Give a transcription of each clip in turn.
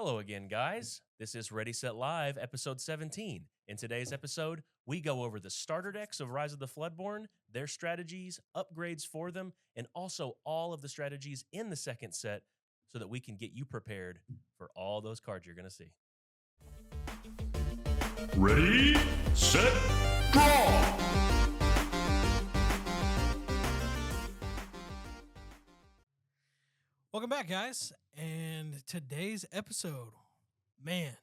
Hello again, guys. This is Ready Set Live, episode 17. In today's episode, we go over the starter decks of Rise of the Floodborn, their strategies, upgrades for them, and also all of the strategies in the second set so that we can get you prepared for all those cards you're going to see. Ready, set, draw! Welcome back, guys. And today's episode, man,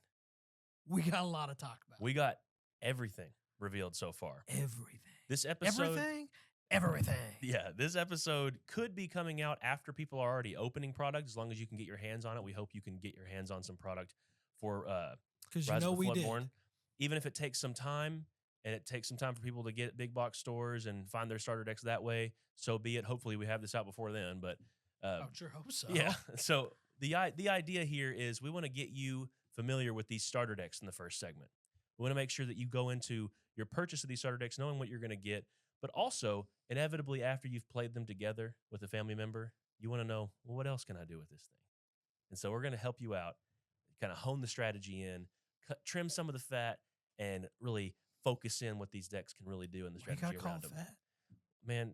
we got a lot to talk about. We got everything revealed so far. Everything. This episode... Everything. Yeah, this episode could be coming out after people are already opening product, as long as you can get your hands on it. We hope you can get your hands on some product for Because Rise you know of the we Floodborn. did. Even if it takes some time, and it takes some time for people to get at big box stores and find their starter decks that way, so be it. Hopefully we have this out before then, but... I sure hope so. Yeah, so the idea here is we want to get you familiar with these starter decks in the first segment. We want to make sure that you go into your purchase of these starter decks knowing what you're going to get, but also, inevitably, after you've played them together with a family member, you want to know, well, what else can I do with this thing? And so we're going to help you out, kind of hone the strategy in, trim some of the fat, and really focus in what these decks can really do in the strategy around them. Fat? Man,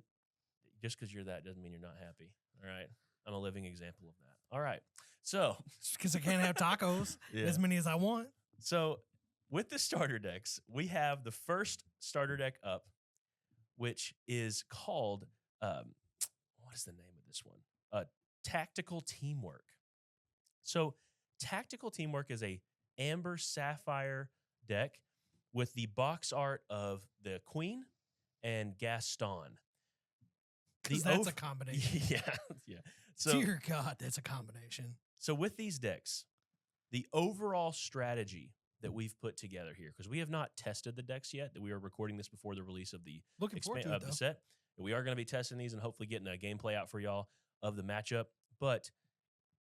just because you're that doesn't mean you're not happy. All right. I'm a living example of that. All right. So, Because I can't have tacos as many as I want. So, with the starter decks, we have the first starter deck up, which is called, what is the name of this one? Tactical Teamwork. So, Tactical Teamwork is a Amber Sapphire deck with the box art of the Queen and Gaston. Because that's a combination. Yeah. So, Dear God, that's a combination. So with these decks, the overall strategy that we've put together here, because we have not tested the decks yet, that we are recording this before the release of the Looking forward to it, the set. We are going to be testing these and hopefully getting a gameplay out for y'all of the matchup. But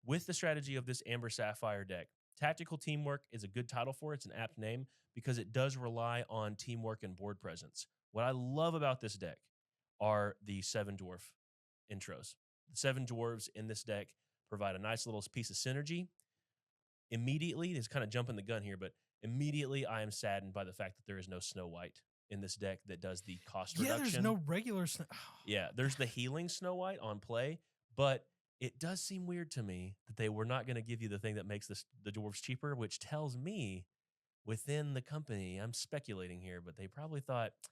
with the strategy of this Amber Sapphire deck, Tactical Teamwork is a good title for it. It's an apt name because it does rely on teamwork and board presence. What I love about this deck are the 7 dwarf intros. The 7 dwarves in this deck provide a nice little piece of synergy. Immediately, it's kind of jumping the gun here, but immediately I am saddened by the fact that there is no Snow White in this deck that does the cost reduction. There's no regular Snow. Yeah, there's the healing Snow White on play, but it does seem weird to me that they were not going to give you the thing that makes the dwarves cheaper, which tells me within the company, I'm speculating here, but they probably thought it's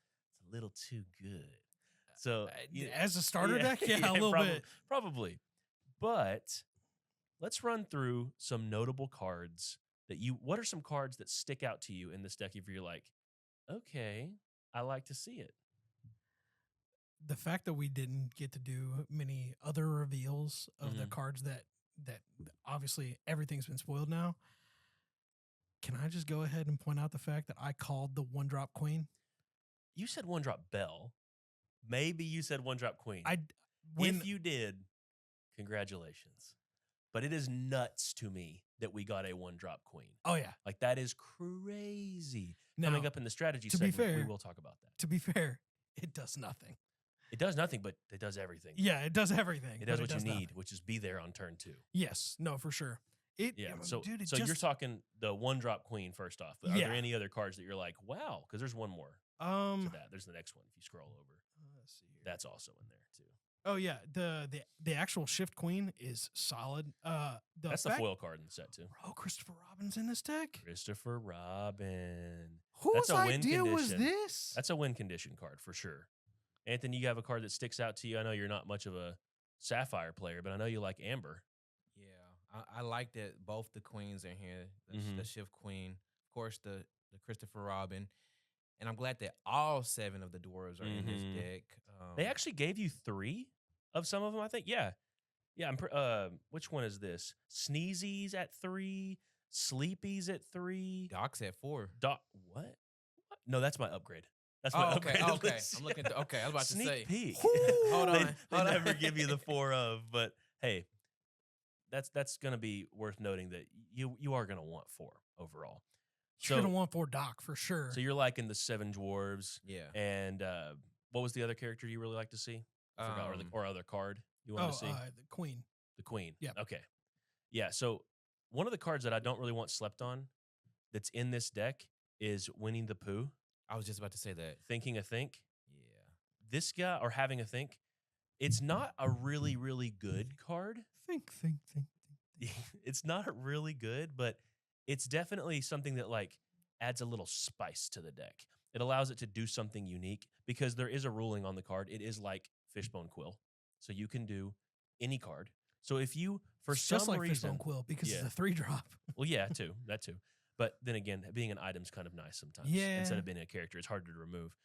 a little too good. So as a starter deck, a little bit. Probably. But let's run through some notable cards what are some cards that stick out to you in this deck if you're like, okay, I like to see it? The fact that we didn't get to do many other reveals of the cards that obviously everything's been spoiled now. Can I just go ahead and point out the fact that I called the 1-drop Queen? You said 1-drop Bell. Maybe you said 1-drop Queen. If you did, congratulations. But it is nuts to me that we got a 1-drop Queen. Oh, yeah. Like, that is crazy. Now, coming up in the strategy to segment, be fair, we will talk about that. To be fair, it does nothing. It does nothing, but it does everything. Yeah, it does everything. It does what you need, nothing. which is be there on turn 2. Yes. No, for sure. So dude, you're talking the 1-drop Queen first off. Are there any other cards that you're like, wow? Because there's one more to that. There's the next one if you scroll over. Let's see here. That's also in there too. Oh yeah, the actual Shift Queen is solid. That's the foil card in the set too. Oh, Christopher Robin's in this deck. Christopher Robin. Whose idea was this? That's a win condition card for sure. Anthony, you have a card that sticks out to you. I know you're not much of a Sapphire player, but I know you like Amber. Yeah, I like that both the queens are here. The Shift Queen, of course, the Christopher Robin. And I'm glad that all 7 of the dwarves are in this deck. They actually gave you 3 of some of them, I think. Yeah. Which one is this? Sneezy's at 3. Sleepy's at 3. Doc's at 4. What? No, that's my upgrade. That's my upgrade. Okay. List. I'm looking. I was about Sneak to say. peek. Hold on. They never give you the 4 of, but hey, that's going to be worth noting that you are going to want 4 overall. You're going to want 4 Doc for sure. So you're liking the 7 dwarves. Yeah. And what was the other character you really like to see? I forgot, or other card you want to see? The Queen. The Queen. Yeah. Okay. Yeah. So one of the cards that I don't really want slept on that's in this deck is Winning the Pooh, I was just about to say that. Thinking a Think. Yeah. This guy, or Having a Think, it's not a really, really good card. Think. It's not really good, but it's definitely something that like adds a little spice to the deck. It allows it to do something unique because there is a ruling on the card. It is like Fishbone Quill. So you can do any card. So if you, for It's some just like reason, Fishbone Quill because yeah. it's a 3-drop. Well, yeah, too, that too. But then again, being an item's kind of nice sometimes. Yeah. Instead of being a character, it's harder to remove.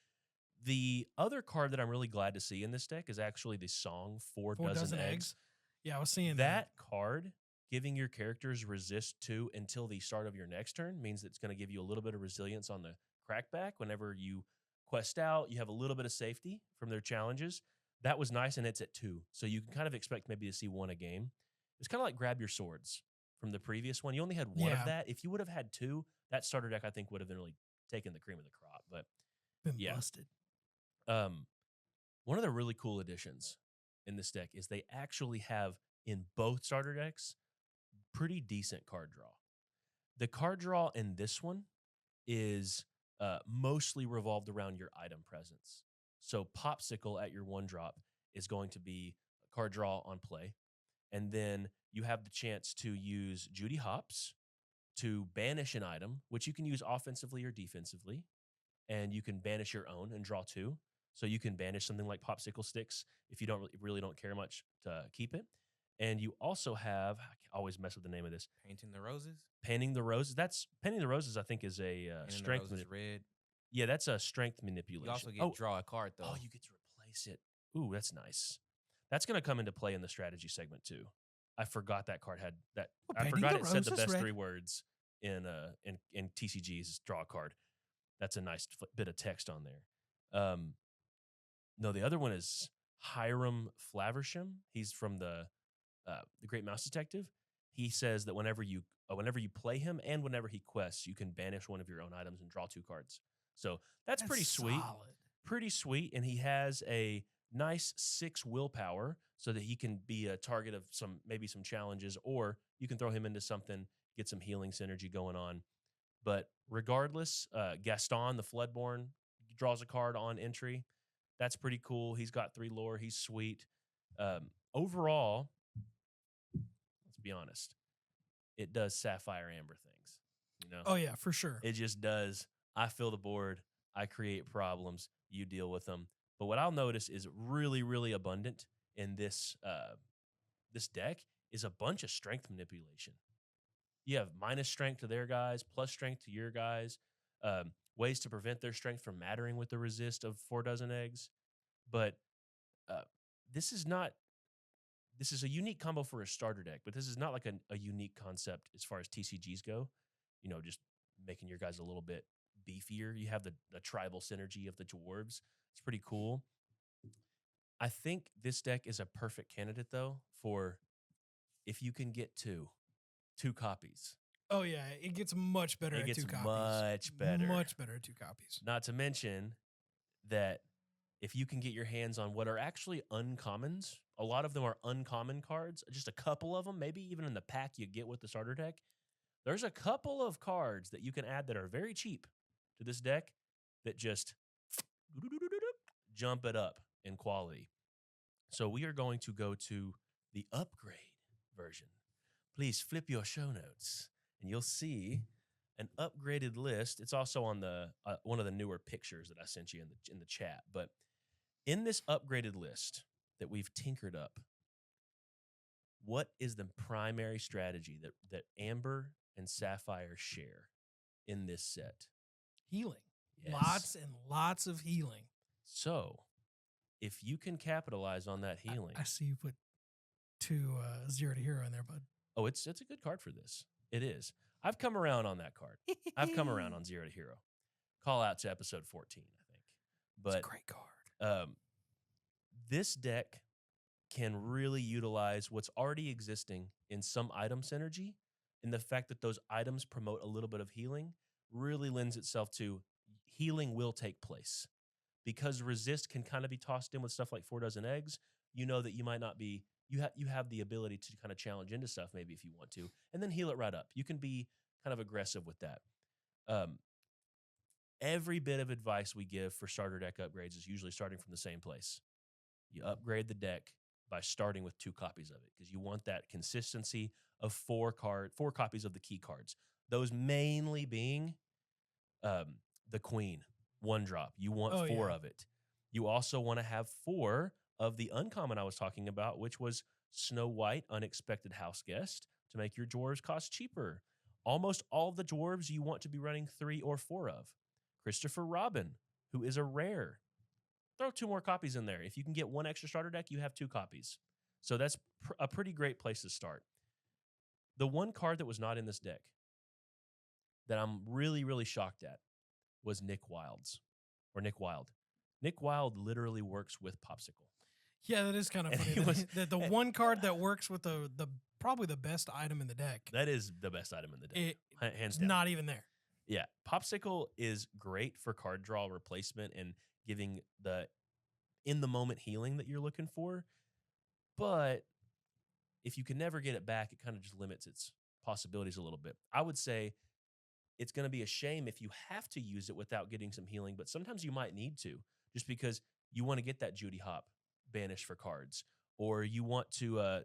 The other card that I'm really glad to see in this deck is actually the song 4 Dozen Eggs. Yeah, I was seeing That card, giving your characters resist 2 until the start of your next turn, means that it's going to give you a little bit of resilience on the crackback. Whenever you quest out, you have a little bit of safety from their challenges. That was nice, and it's at 2. So you can kind of expect maybe to see 1 a game. It's kind of like Grab Your Swords from the previous one. You only had 1 of that. If you would have had 2, that starter deck, I think, would have been really taken the cream of the crop. But been busted. One of the really cool additions in this deck is they actually have, in both starter decks, pretty decent card draw. The card draw in this one is mostly revolved around your item presence. So Popsicle at your 1-drop is going to be a card draw on play. And then you have the chance to use Judy Hopps to banish an item, which you can use offensively or defensively. And you can banish your own and draw 2. So you can banish something like Popsicle Sticks if you really don't care much to keep it. And you also have, I always mess with the name of this. Painting the Roses? Painting the Roses. Painting the Roses, I think, is a strength. Red. Yeah, that's a strength manipulation. You also get draw a card, though. Oh, you get to replace it. Ooh, that's nice. That's going to come into play in the strategy segment, too. I forgot that card had that. I forgot it said the best 3 words in TCG's draw a card. That's a nice bit of text on there. No, the other one is Hiram Flaversham. He's from the Great Mouse Detective. He says that whenever you play him and whenever he quests, you can banish one of your own items and draw 2 cards. So that's pretty sweet. Solid. Pretty sweet. And he has a nice 6 willpower so that he can be a target of maybe some challenges, or you can throw him into something, get some healing synergy going on. But regardless, Gaston, the Floodborn, draws a card on entry. That's pretty cool. He's got 3 lore. He's sweet. Overall, let's be honest, it does Sapphire Amber things. You know? Oh, yeah, for sure. It just does. I fill the board. I create problems. You deal with them. But what I'll notice is really, really abundant in this deck is a bunch of strength manipulation. You have minus strength to their guys, plus strength to your guys, ways to prevent their strength from mattering with the resist of 4 Dozen Eggs. But this is a unique combo for a starter deck, but this is not like a unique concept as far as TCGs go. You know, just making your guys a little bit beefier. You have the tribal synergy of the dwarves. It's pretty cool. I think this deck is a perfect candidate, though, for if you can get two copies. Oh, yeah. It gets much better at 2 copies. Much better. Much better at 2 copies. Not to mention that if you can get your hands on what are actually uncommons, a lot of them are uncommon cards, just a couple of them, maybe even in the pack you get with the starter deck. There's a couple of cards that you can add that are very cheap to this deck that just jump it up in quality. So we are going to go to the upgrade version. Please flip your show notes and you'll see an upgraded list. It's also on the one of the newer pictures that I sent you in the chat. But in this upgraded list that we've tinkered up, what is the primary strategy that Amber and Sapphire share in this set? Healing. Yes. Lots and lots of healing. So, if you can capitalize on that healing. I see you put 2 0 to hero in there, bud. Oh, it's a good card for this. It is. I've come around on that card. I've come around on 0 to hero. Call out to episode 14, I think. But it's a great card. This deck can really utilize what's already existing in some item synergy, and the fact that those items promote a little bit of healing really lends itself to healing will take place. Because resist can kind of be tossed in with stuff like 4 Dozen Eggs, you know that you might not be you have the ability to kind of challenge into stuff maybe if you want to, and then heal it right up. You can be kind of aggressive with that. Every bit of advice we give for starter deck upgrades is usually starting from the same place. You upgrade the deck by starting with 2 copies of it because you want that consistency of 4 copies of the key cards. Those mainly being the Queen, 1 drop. You want 4 of it. You also want to have 4 of the uncommon I was talking about, which was Snow White, Unexpected House Guest, to make your dwarves cost cheaper. Almost all of the dwarves you want to be running 3 or 4 of. Christopher Robin, who is a rare. Throw 2 more copies in there. If you can get 1 extra starter deck, you have 2 copies. So that's a pretty great place to start. The one card that was not in this deck that I'm really, really shocked at was Nick Wild. Nick Wild literally works with Popsicle. Yeah, that is kind of funny. The one card that works with the probably the best item in the deck. That is the best item in the deck. Hands It's down. not even there. Yeah. Popsicle is great for card draw replacement and giving the in the moment healing that you're looking for. But if you can never get it back, it kind of just limits its possibilities a little bit. I would say it's going to be a shame if you have to use it without getting some healing, but sometimes you might need to just because you want to get that Judy Hop banished for cards, or you want to, I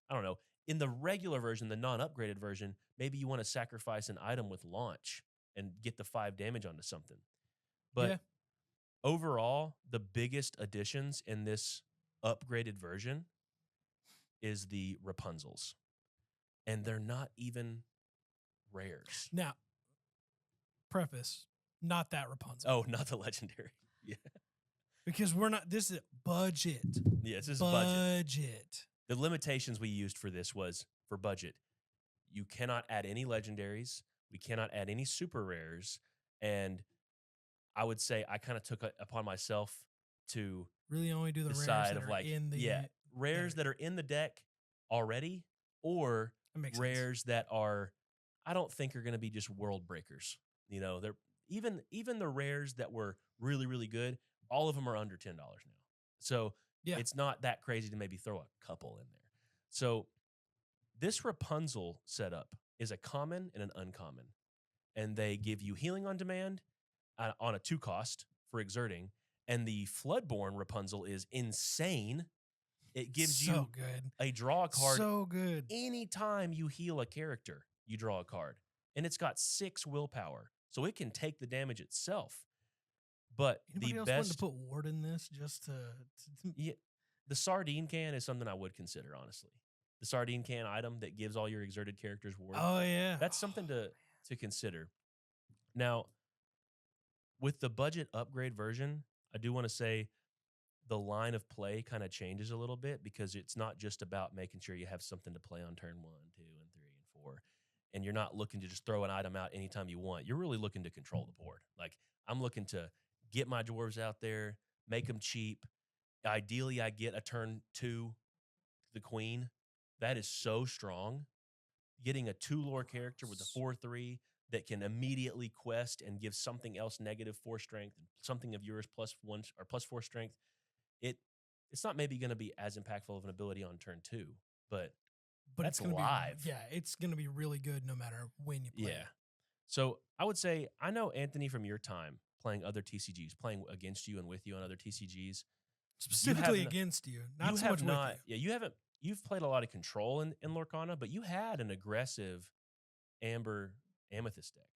don't know, in the regular version, the non-upgraded version, maybe you want to sacrifice an item with launch and get the 5 damage onto something. But overall, the biggest additions in this upgraded version is the Rapunzels. And they're not even rares. Now, preface, not that Rapunzel. Oh, not the legendary. Yeah. Because we're not, this is budget. Yes, this is budget. Budget. The limitations we used for this was for budget. You cannot add any legendaries. We cannot add any super rares. And I would say I kind of took it upon myself to really only do the rares decide that of are like, in the rares that are in the deck already, or rares that are, I don't think are going to be just world breakers. You know, they're even the rares that were really, really good, all of them are under $10 now. So it's not that crazy to maybe throw a couple in there. So this Rapunzel setup is a common and an uncommon. And they give you healing on demand on a 2 cost for exerting. And the Floodborn Rapunzel is insane. It gives you a draw card. So good. Anytime you heal a character, you draw a card. And it's got 6 willpower. So it can take the damage itself. But anybody else wanting to put ward in this just to yeah, the sardine can is something I would consider, honestly. The sardine can item that gives all your exerted characters ward. Oh, yeah. That's something to consider. Now, with the budget upgrade version, I do want to say the line of play kind of changes a little bit because it's not just about making sure you have something to play on turn 1, 2, and 3, and 4. And you're not looking to just throw an item out anytime you want. You're really looking to control the board. Like, I'm looking to get my dwarves out there, make them cheap. Ideally, I get a turn 2, the Queen. That is so strong. Getting a 2 lore character with a 4/3 that can immediately quest and give something else negative 4 strength, something of yours +1 or +4 strength. It's not maybe going to be as impactful of an ability on turn 2, but that's it's gonna live. Be, it's going to be really good no matter when you play. Yeah. So I would say, I know, Anthony, from your time playing other TCGs, playing against you and with you on other TCGs. Specifically against you, not so much with you. Yeah, you've played a lot of control in Lorcana, but you had an aggressive Amber Amethyst deck.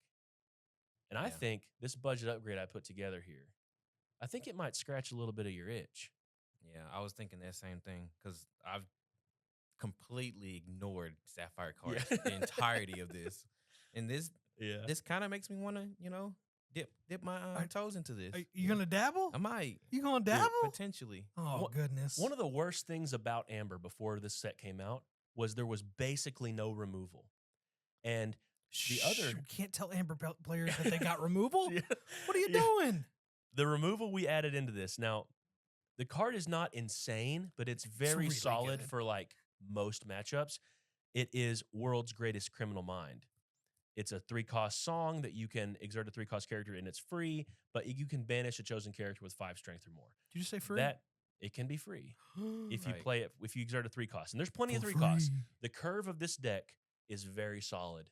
And I think this budget upgrade I put together here, I think it might scratch a little bit of your itch. Yeah, I was thinking that same thing because I've completely ignored Sapphire cards the entirety of this. And this kind of makes me want to, dip my toes into this. Are you going to dabble? I might. You going to dabble? Potentially. Oh, goodness. One of the worst things about Amber before this set came out was there was basically no removal. And the other... You can't tell Amber players that they got removal? What are you doing? The removal we added into this. Now, the card is not insane, but it's very really solid good. for like most matchups. It is World's Greatest Criminal Mind. It's a 3-cost song that you can exert a 3-cost character and it's free, but you can banish a chosen character with 5 strength or more. Did you say free? It can be free if you Right. play it, if you exert a 3 cost. And there's plenty of For 3 costs. free. The curve of this deck is very solid.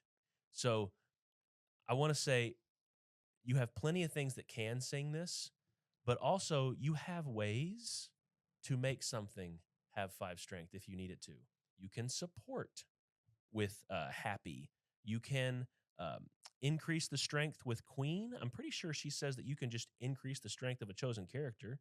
So I want to say you have plenty of things that can sing this, but also you have ways to make something have 5 strength if you need it to. You can support with Happy. You can increase the strength with Queen. I'm pretty sure she says that you can just increase the strength of a chosen character.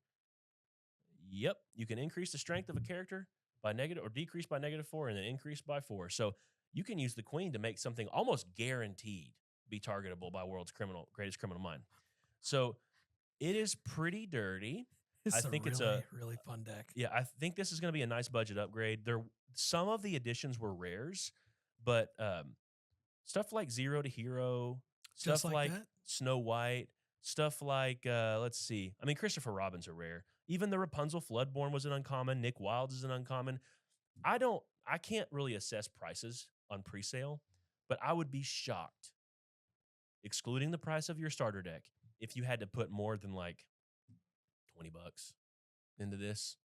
Yep, you can increase the strength of a character by negative or decrease by -4 and then increase by 4. So you can use the Queen to make something almost guaranteed be targetable by world's greatest criminal mind. So it is pretty dirty. It's I a think really, it's a really fun deck. yeah, I think this is going to be a nice budget upgrade. Some of the additions were rares, but stuff like Zero to Hero, Just stuff like like that? Snow White, stuff like let's see. I mean, Christopher Robin's a rare. Even the Rapunzel Floodborn was an uncommon. Nick Wilds is an uncommon. I can't really assess prices on presale, but I would be shocked, excluding the price of your starter deck, if you had to put more than like $20 into this.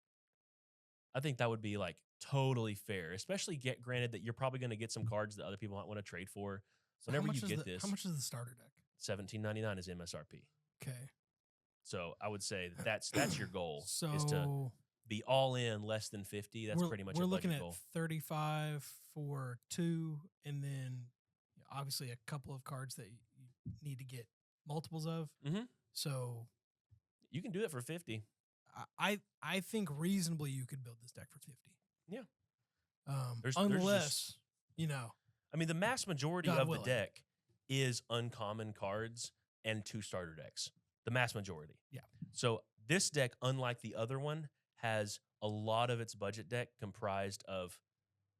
I think that would be like totally fair, especially granted that you're probably going to get some cards that other people might want to trade for. So whenever you get this, how much is the starter deck? $17.99 is MSRP. Okay. So I would say that's your goal So is to be all in less than 50. That's pretty much we're a looking budget at goal. 35 for 2, and then obviously a couple of cards that you need to get multiples of. Mm-hmm. So You can do it for 50. I think reasonably you could build this deck for 50. Yeah. Unless just- I mean, the mass majority God of willing. the deck is uncommon cards and 2 starter decks. The mass majority. Yeah. So this deck, unlike the other one, has a lot of its budget deck comprised of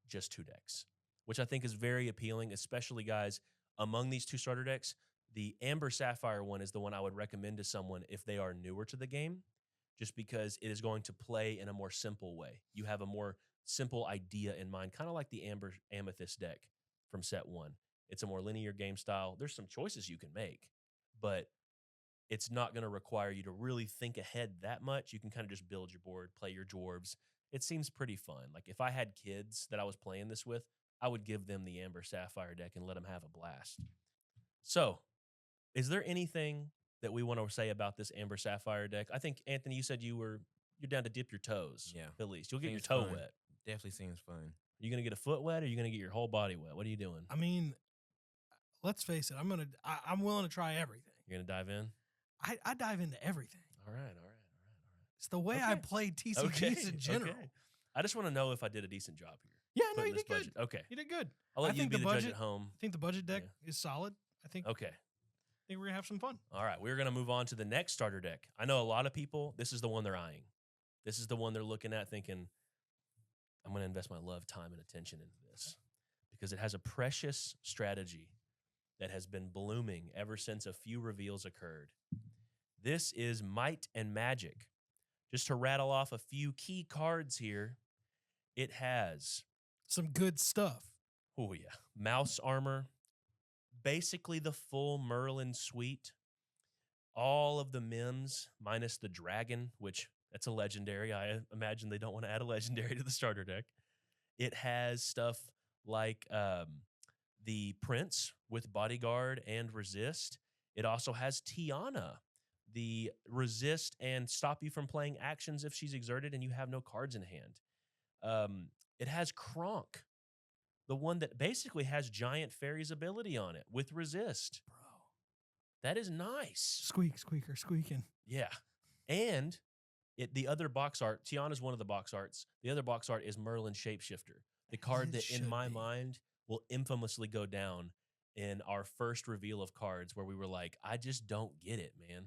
just 2 decks, which I think is very appealing, especially guys among these 2 starter decks. The Amber Sapphire one is the one I would recommend to someone if they are newer to the game, just because it is going to play in a more simple way. You have a more simple idea in mind, kind of like the Amber Amethyst deck from set 1. It's a more linear game style. There's some choices you can make, but it's not going to require you to really think ahead that much. You can kind of just build your board, play your dwarves. It seems pretty fun. Like if I had kids that I was playing this with, I would give them the Amber Sapphire deck and let them have a blast. So, is there anything that we want to say about this Amber Sapphire deck? I think, Anthony, you said you're down to dip your toes. Yeah. At least. You'll get Seems your toe fun. wet. Definitely seems fun. Are you going to get a foot wet or are you going to get your whole body wet? What are you doing? I mean, let's face it. I'm willing to try everything. You're going to dive in? I dive into everything. All right. It's the way I Okay. play TCGs in general. Okay. I just want to know if I did a decent job here. Yeah, no, putting you this did good. budget. Okay. You did good. I'll let I you think be the the judge budget- at home. I think the budget deck is solid. I think Okay. we're gonna have some fun. All right, we're going to move on to the next starter deck. I know a lot of people, this is the one they're eyeing. This is the one they're looking at thinking, I'm going to invest my love, time, and attention into this because it has a precious strategy that has been blooming ever since a few reveals occurred. This is Might and Magic. Just to rattle off a few key cards here, it has, Some good stuff. oh yeah, Mouse Armor, basically the full Merlin suite. All of the Mims minus the Dragon, which that's a legendary. I imagine they don't want to add a legendary to the starter deck. It has stuff like the Prince with Bodyguard and Resist. It also has Tiana, the Resist and stop you from playing actions if she's exerted and you have no cards in hand. It has Kronk, the one that basically has Giant Fairy's ability on it with Resist. Bro. That is nice. Squeaker, squeaking. Yeah. And the other box art, Tiana's one of the box arts. The other box art is Merlin Shapeshifter, the card It that in should my be. mind will infamously go down in our first reveal of cards where we were like, I just don't get it, man.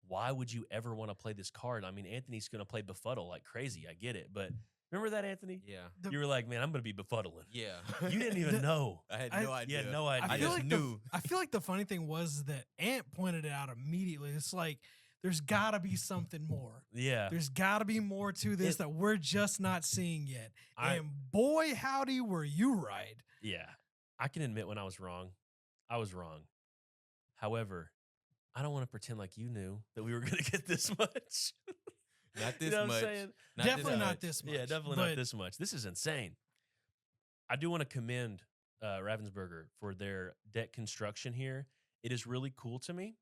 Why would you ever want to play this card? I mean, Anthony's going to play Befuddle like crazy. I get it. But remember that, Anthony? Yeah. You were like, man, I'm going to be befuddling. Yeah. You didn't even know. I had I- no You idea. had no idea. I feel just like knew. I feel like the funny thing was that Ant pointed it out immediately. It's like there's got to be something more. Yeah. There's got to be more to this It- that we're just not seeing yet. I- And boy, howdy, were you right. Yeah. I can admit when I was wrong. I was wrong. However, I don't want to pretend like you knew that we were going to get this much. Not this You know what I'm much. saying? Definitely not this much. Yeah, definitely but not this much. This is insane. I do want to commend Ravensburger for their deck construction here. It is really cool to me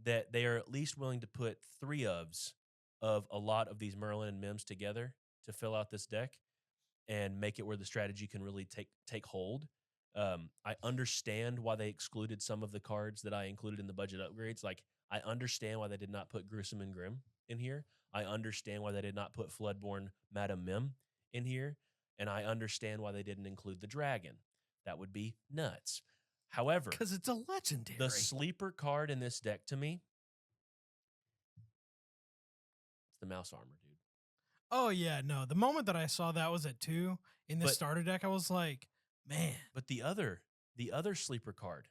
that they are at least willing to put 3 ofs of a lot of these Merlin and Mims together to fill out this deck and make it where the strategy can really take hold. I understand why they excluded some of the cards that I included in the budget upgrades. Like, I understand why they did not put Gruesome and Grim in here. I understand why they did not put Floodborn Madam Mim in here. And I understand why they didn't include the dragon. That would be nuts. However, because it's a legendary. the sleeper card in this deck to me, it's the Mouse Armor, dude. Oh yeah, no. The moment that I saw that was at 2 in this starter deck, I was like, man. But the other sleeper card,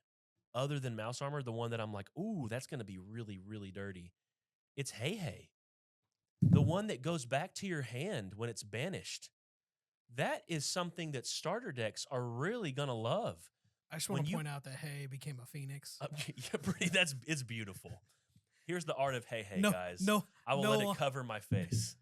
other than Mouse Armor, the one that I'm like, ooh, that's going to be really, really dirty. It's Hey Hey. The one that goes back to your hand when it's banished. That is something that starter decks are really going to love. I just want to point out that Hey became a phoenix. Yeah, it's beautiful. Here's the art of Hey Hey, guys. I will let it cover my face.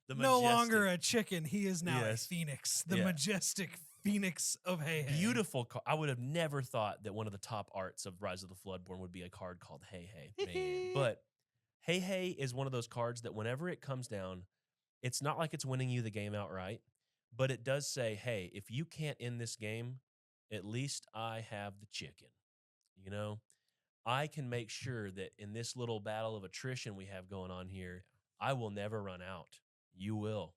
No longer a chicken. He is now a phoenix. The majestic phoenix of Hey Hey. Beautiful card. I would have never thought that one of the top arts of Rise of the Floodborn would be a card called Hey Hey. Man. But Hey Hey is one of those cards that whenever it comes down, it's not like it's winning you the game outright, but it does say, hey, if you can't end this game, at least I have the chicken. You know, I can make sure that in this little battle of attrition we have going on here, I will never run out. You will.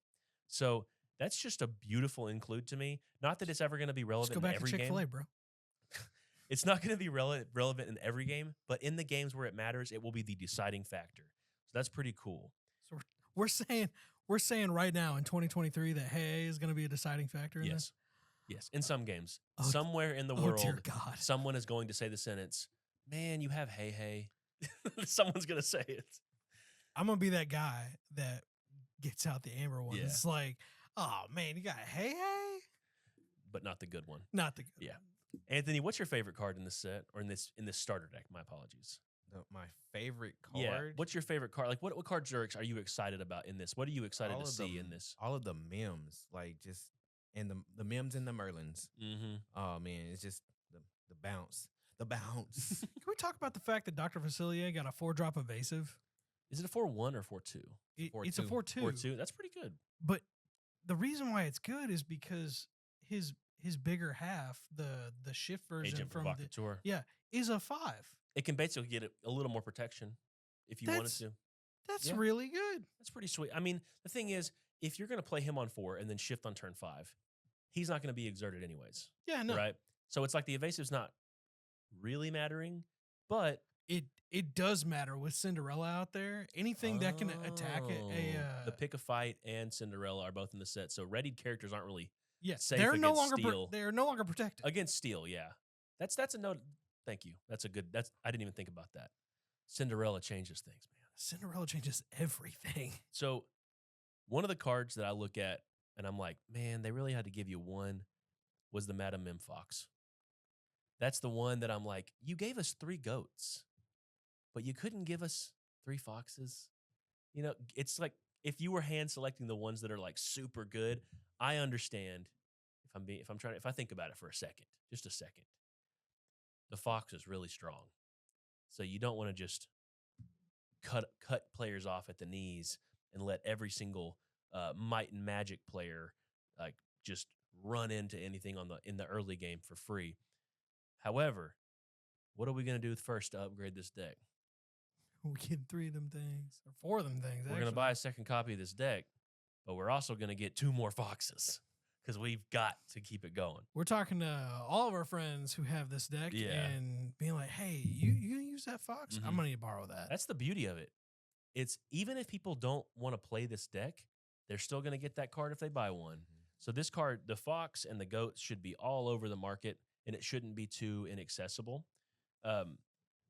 So that's just a beautiful include to me. Not that it's ever going to be relevant in every game. Just go back to Chick-fil-A, bro. It's not going to be relevant in every game, but in the games where it matters, it will be the deciding factor. So that's pretty cool. So we're saying right now in 2023 that Hey is going to be a deciding factor in this? Yes, in some games. Somewhere in the world, dear God. Someone is going to say the sentence, man, you have Hey Hey. Someone's going to say it. I'm going to be that guy that gets out the amber one. Yeah. It's like, oh, man, you got Hey Hey? But not the good one. Not the good one. Anthony, what's your favorite card in this set or in this starter deck? My apologies. My favorite card? Yeah. What's your favorite card? Like, what cards are you excited about in this? What are you excited to see in this? All of the Mims, like just, and the Mims and the Merlins. Mm-hmm. Oh, man, it's just the bounce. The bounce. Can we talk about the fact that Dr. Facilier got a 4-drop evasive? Is it a 4-1 or 4-2? It's a 4-2. 4-2. That's pretty good. But the reason why it's good is because his bigger half, the shift version Agent from Provocateur. is a 5. It can basically get a little more protection if you wanted to. That's really good. That's pretty sweet. I mean, the thing is, if you're going to play him on 4 and then shift on turn 5, he's not going to be exerted anyways. Yeah, no. Right? So it's like the evasive's not really mattering, but it does matter with Cinderella out there. Anything that can attack the Pick a Fight and Cinderella are both in the set, so readied characters aren't really safe they're no against longer steel. they're no longer protected Against steel. Yeah, that's a note. Thank you. That's a good. I didn't even think about that. Cinderella changes things, man. Cinderella changes everything. So one of the cards that I look at and I'm like, man, they really had to give you one was the Madam Mim Fox. That's the one that I'm like, you gave us 3 goats, but you couldn't give us 3 foxes. You know, it's like if you were hand selecting the ones that are like super good, I understand if I think about it for a second, just a second. The fox is really strong. So you don't want to just cut players off at the knees and let every single Might and Magic player like just run into anything in the early game for free. However, what are we going to do first to upgrade this deck? We get 3 of them things or 4 of them things. We're going to buy a second copy of this deck, but we're also going to get 2 more foxes because we've got to keep it going. We're talking to all of our friends who have this deck and being like, hey, you use that fox? Mm-hmm. I'm going to need to borrow that. That's the beauty of it. It's even if people don't want to play this deck, they're still going to get that card if they buy one. Mm-hmm. So this card, the fox and the goats, should be all over the market, and it shouldn't be too inaccessible.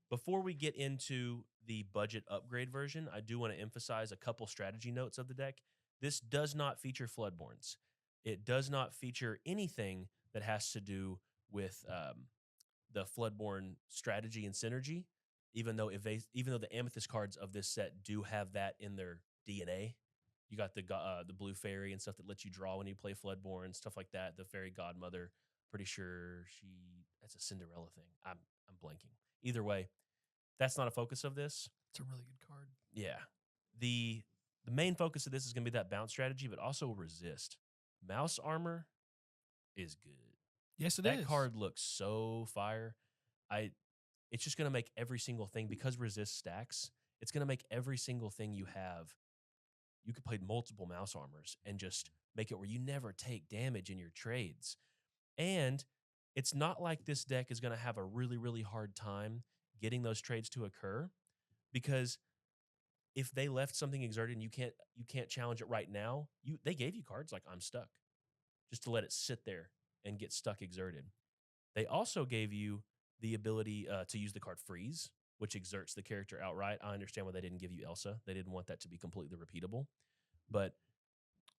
Before we get into the budget upgrade version, I do want to emphasize a couple strategy notes of the deck. This does not feature Floodborns. It does not feature anything that has to do with the Floodborn strategy and synergy. even though the Amethyst cards of this set do have that in their DNA. You got the blue fairy and stuff that lets you draw when you play Floodborn, stuff like that. The fairy godmother, pretty sure that's a Cinderella thing. I'm blanking. Either way, that's not a focus of this. It's a really good card. Yeah. The main focus of this is going to be that bounce strategy, but also resist. Mouse armor is good. Yes, it is. That card looks so fire. It's just going to make every single thing, because resist stacks, it's going to make every single thing you have. You could play multiple mouse armors and just make it where you never take damage in your trades. And it's not like this deck is going to have a really, really hard time getting those trades to occur, because if they left something exerted and you can't challenge it right now, they gave you cards like I'm stuck, just to let it sit there and get stuck exerted. They also gave you the ability to use the card freeze, which exerts the character outright. I understand why they didn't give you Elsa. They didn't want that to be completely repeatable, but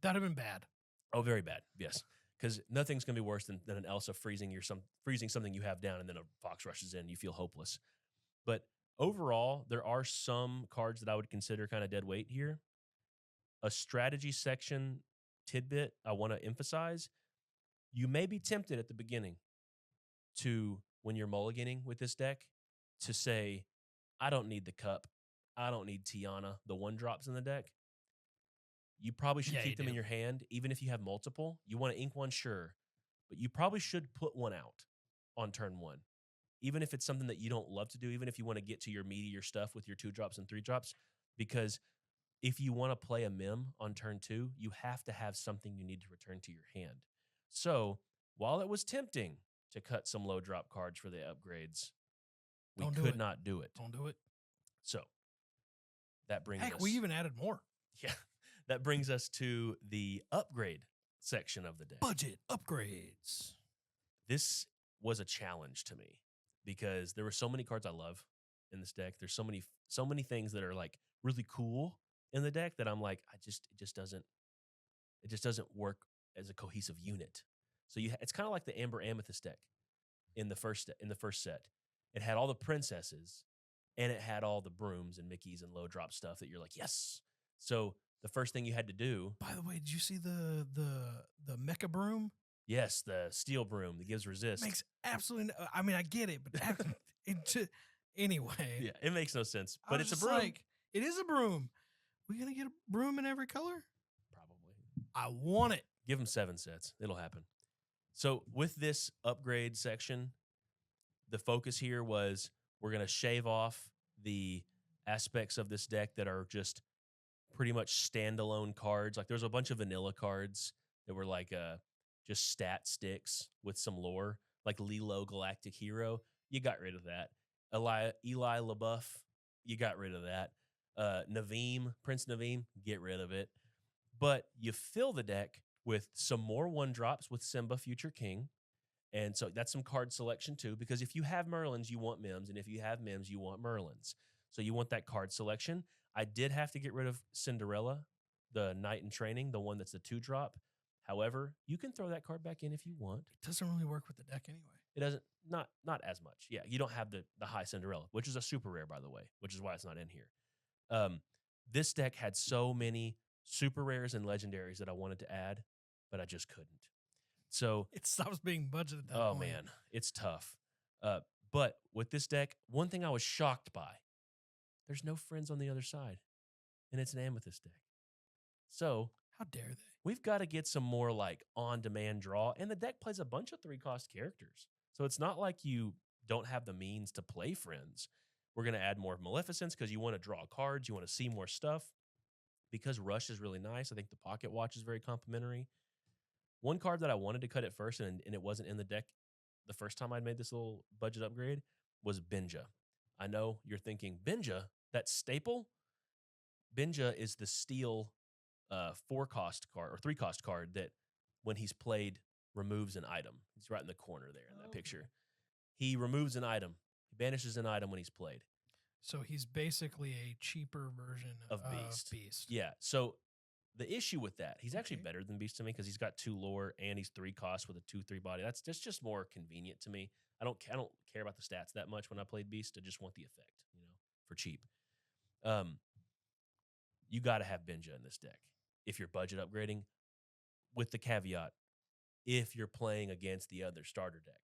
that'd have been bad. Oh, very bad. Yes, because nothing's going to be worse than an Elsa freezing something you have down, and then a fox rushes in and you feel hopeless. But overall, there are some cards that I would consider kind of dead weight here. A strategy section tidbit I want to emphasize: you may be tempted at the beginning to, when you're mulliganing with this deck, to say, I don't need the cup. I don't need Tiana, the 1-drops in the deck. You probably should keep them in your hand, even if you have multiple. You want to ink one, sure, but you probably should put one out on turn 1. Even if it's something that you don't love to do, even if you want to get to your meatier stuff with your 2-drops and 3-drops, because if you want to play a Mim on turn 2, you have to have something you need to return to your hand. So while it was tempting to cut some low drop cards for the upgrades, we could not do it. Don't do it. So that brings us... Heck, we even added more. Yeah. That brings us to the upgrade section of the deck. Budget upgrades. This was a challenge to me because there were so many cards I love in this deck. There's so many things that are like really cool in the deck that I'm like, it just doesn't work as a cohesive unit. So it's kind of like the Amber Amethyst deck in the first set. It had all the princesses and it had all the brooms and Mickeys and low drop stuff that you're like, yes. So the first thing you had to do. By the way, did you see the mecha broom? Yes, the steel broom that gives resist. Makes absolutely. I mean, I get it, but anyway. Yeah, it makes no sense. But it's a broom. Like, it is a broom. We gonna get a broom in every color? Probably. I want it. Give them 7 sets. It'll happen. So with this upgrade section, the focus here was we're gonna shave off the aspects of this deck that are just pretty much standalone cards. Like there's a bunch of vanilla cards that were like just stat sticks with some lore, like Lilo Galactic Hero. You got rid of that. Eli LaBeouf, you got rid of that. Naveem, Prince Naveem, get rid of it. But you fill the deck with some more 1-drops with Simba, Future King. And so that's some card selection too, because if you have Merlins, you want Mims. And if you have Mims, you want Merlins. So you want that card selection. I did have to get rid of Cinderella, the Knight in Training, the one that's a 2-drop. However, you can throw that card back in if you want. It doesn't really work with the deck anyway. It doesn't, not as much. Yeah, you don't have the high Cinderella, which is a super rare, by the way, which is why it's not in here. This deck had so many super rares and legendaries that I wanted to add, but I just couldn't. So it stops being budgeted at that point. Oh, man, it's tough. But with this deck, one thing I was shocked by, there's no friends on the other side, and it's an Amethyst deck. So how dare they? We've got to get some more like on-demand draw, and the deck plays a bunch of 3-cost characters. So it's not like you don't have the means to play friends. We're going to add more Maleficents because you want to draw cards, you want to see more stuff. Because Rush is really nice, I think the Pocket Watch is very complimentary. One card that I wanted to cut at first, and it wasn't in the deck the first time I'd made this little budget upgrade, was Benja. I know you're thinking, Benja, that staple? Benja is the steel 4-cost card or 3-cost card that when he's played removes an item. He's right in the corner there in that picture. He removes an item. He banishes an item when he's played. So he's basically a cheaper version of Beast. Yeah. So the issue with that, he's actually better than Beast to me because he's got 2 lore and he's 3 cost with a 2/3 body. That's just more convenient to me. I don't care about the stats that much when I played Beast. I just want the effect, you know. for cheap. You got to have Benja in this deck if you're budget upgrading, with the caveat, if you're playing against the other starter deck,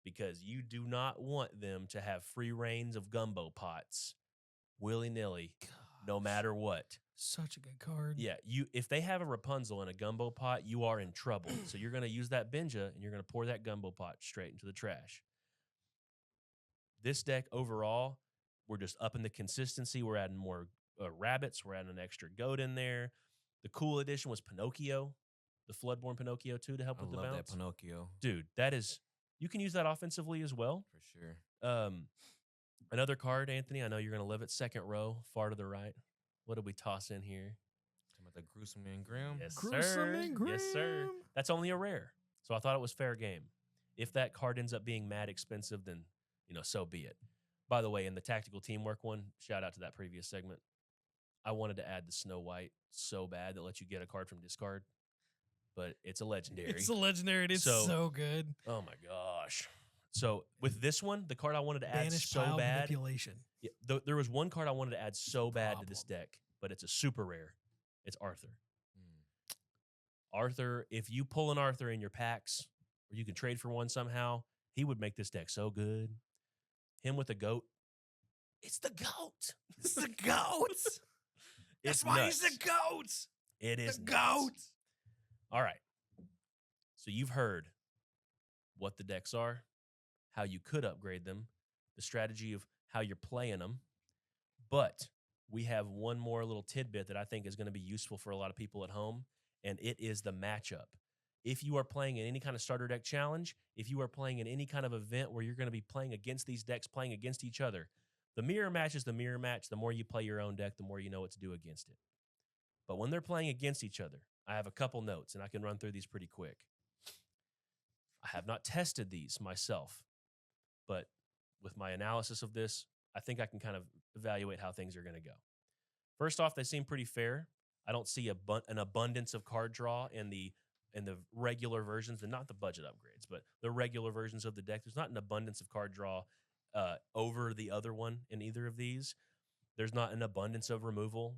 because you do not want them to have free reigns of gumbo pots willy-nilly, no matter what. Such a good card. Yeah, if they have a Rapunzel in a gumbo pot, you are in trouble. So you're going to use that Benja, and you're going to pour that gumbo pot straight into the trash. This deck overall, we're just upping the consistency. We're adding more rabbits. We're adding an extra goat in there. The cool addition was Pinocchio, the Floodborn Pinocchio too, to help with the bounce. I love that Pinocchio. Dude, you can use that offensively as well. For sure. Another card, Anthony, I know you're going to love it. Second row, far to the right. What did we toss in here? Talking about the Gruesome and Grim. Yes, Gruesome sir. and Grim. Yes, sir. That's only a rare. So I thought it was fair game. If that card ends up being mad expensive, then, so be it. By the way, in the tactical teamwork one, shout out to that previous segment, I wanted to add the Snow White so bad that lets you get a card from discard, but it's a legendary. It's a legendary. It's so good. Oh my gosh. So with this one, the card I wanted to add Banished so Pile bad. Manipulation. Yeah, there was one card I wanted to add so bad to this deck, but it's a super rare. It's Arthur. Arthur, if you pull an Arthur in your packs, or you can trade for one somehow, he would make this deck so good. Him with a goat. It's the goat. It's the goat. It's That's why nuts. he's the goat. It is the nuts. goat. All right. So you've heard what the decks are, how you could upgrade them, the strategy of how you're playing them. But we have one more little tidbit that I think is going to be useful for a lot of people at home, and it is the matchup. If you are playing in any kind of starter deck challenge, if you are playing in any kind of event where you're going to be playing against these decks, playing against each other, the mirror match is the mirror match. The more you play your own deck, the more you know what to do against it. But when they're playing against each other, I have a couple notes, and I can run through these pretty quick. I have not tested these myself, but with my analysis of this, I think I can kind of evaluate how things are going to go. First off, they seem pretty fair. I don't see an abundance of card draw in the regular versions, and not the budget upgrades, but the regular versions of the deck. There's not an abundance of card draw over the other one in either of these. There's not an abundance of removal,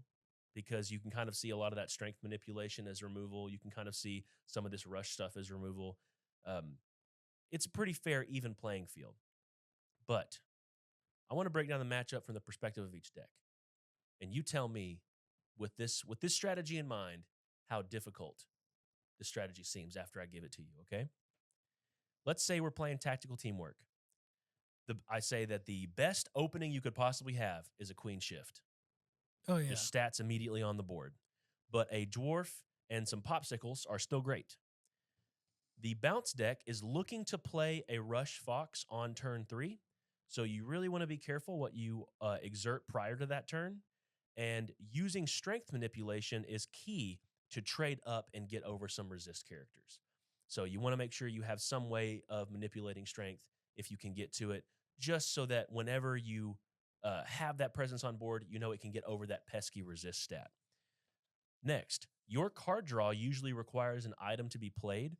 because you can kind of see a lot of that strength manipulation as removal. You can kind of see some of this rush stuff as removal. It's a pretty fair, even playing field. But I want to break down the matchup from the perspective of each deck. And you tell me, with this strategy in mind, how difficult the strategy seems after I give it to you, okay? Let's say we're playing tactical teamwork. I say that the best opening you could possibly have is a queen shift. Oh, yeah. Just stats immediately on the board. But a dwarf and some popsicles are still great. The bounce deck is looking to play a rush fox on turn 3. So you really want to be careful what you exert prior to that turn. And using strength manipulation is key to trade up and get over some resist characters. So you want to make sure you have some way of manipulating strength if you can get to it, just so that whenever you have that presence on board, you know it can get over that pesky resist stat. Next, your card draw usually requires an item to be played,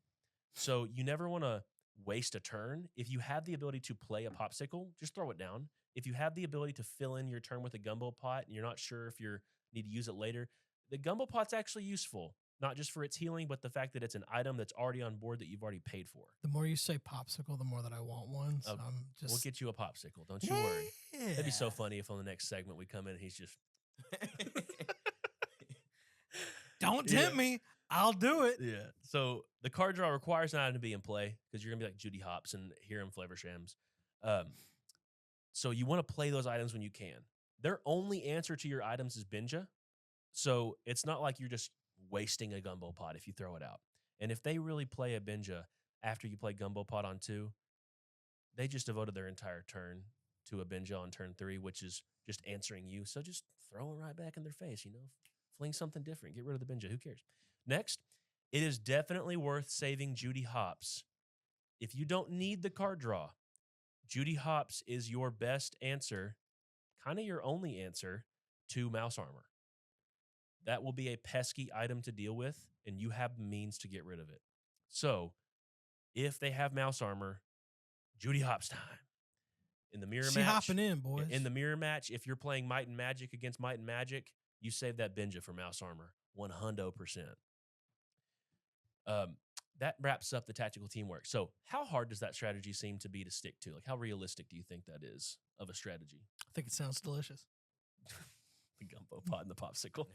so you never want to waste a turn. If you have the ability to play a popsicle, just throw it down. If you have the ability to fill in your turn with a gumbo pot and you're not sure if you need to use it later, the gumbo pot's actually useful, not just for its healing, but the fact that it's an item that's already on board that you've already paid for. The more you say popsicle, the more that I want one. So Okay. I'm just... We'll get you a popsicle. Don't you worry. That'd be so funny if on the next segment we come in and he's just... Don't tempt me. I'll do it. Yeah. So the card draw requires an item to be in play, because you're going to be like Judy Hopps and Hiram Flavorshams. So you want to play those items when you can. Their only answer to your items is Benja. So it's not like you're just wasting a gumbo pot if you throw it out. And if they really play a Benja after you play gumbo pot on 2, they just devoted their entire turn to a Benja on turn 3, which is just answering you. So just throw it right back in their face, Fling something different. Get rid of the Benja. Who cares? Next, it is definitely worth saving Judy Hopps. If you don't need the card draw, Judy Hopps is your best answer, kind of your only answer, to mouse armor. That will be a pesky item to deal with, and you have the means to get rid of it. So, if they have mouse armor, Judy Hopps time. In the mirror She match, hopping in, boys. In the mirror match, if you're playing Might and Magic against Might and Magic, you save that Benja for Mouse Armor 100%. That wraps up the tactical teamwork. So, how hard does that strategy seem to be to stick to? Like, how realistic do you think that is of a strategy? I think it sounds delicious. The gumbo pot and the popsicle.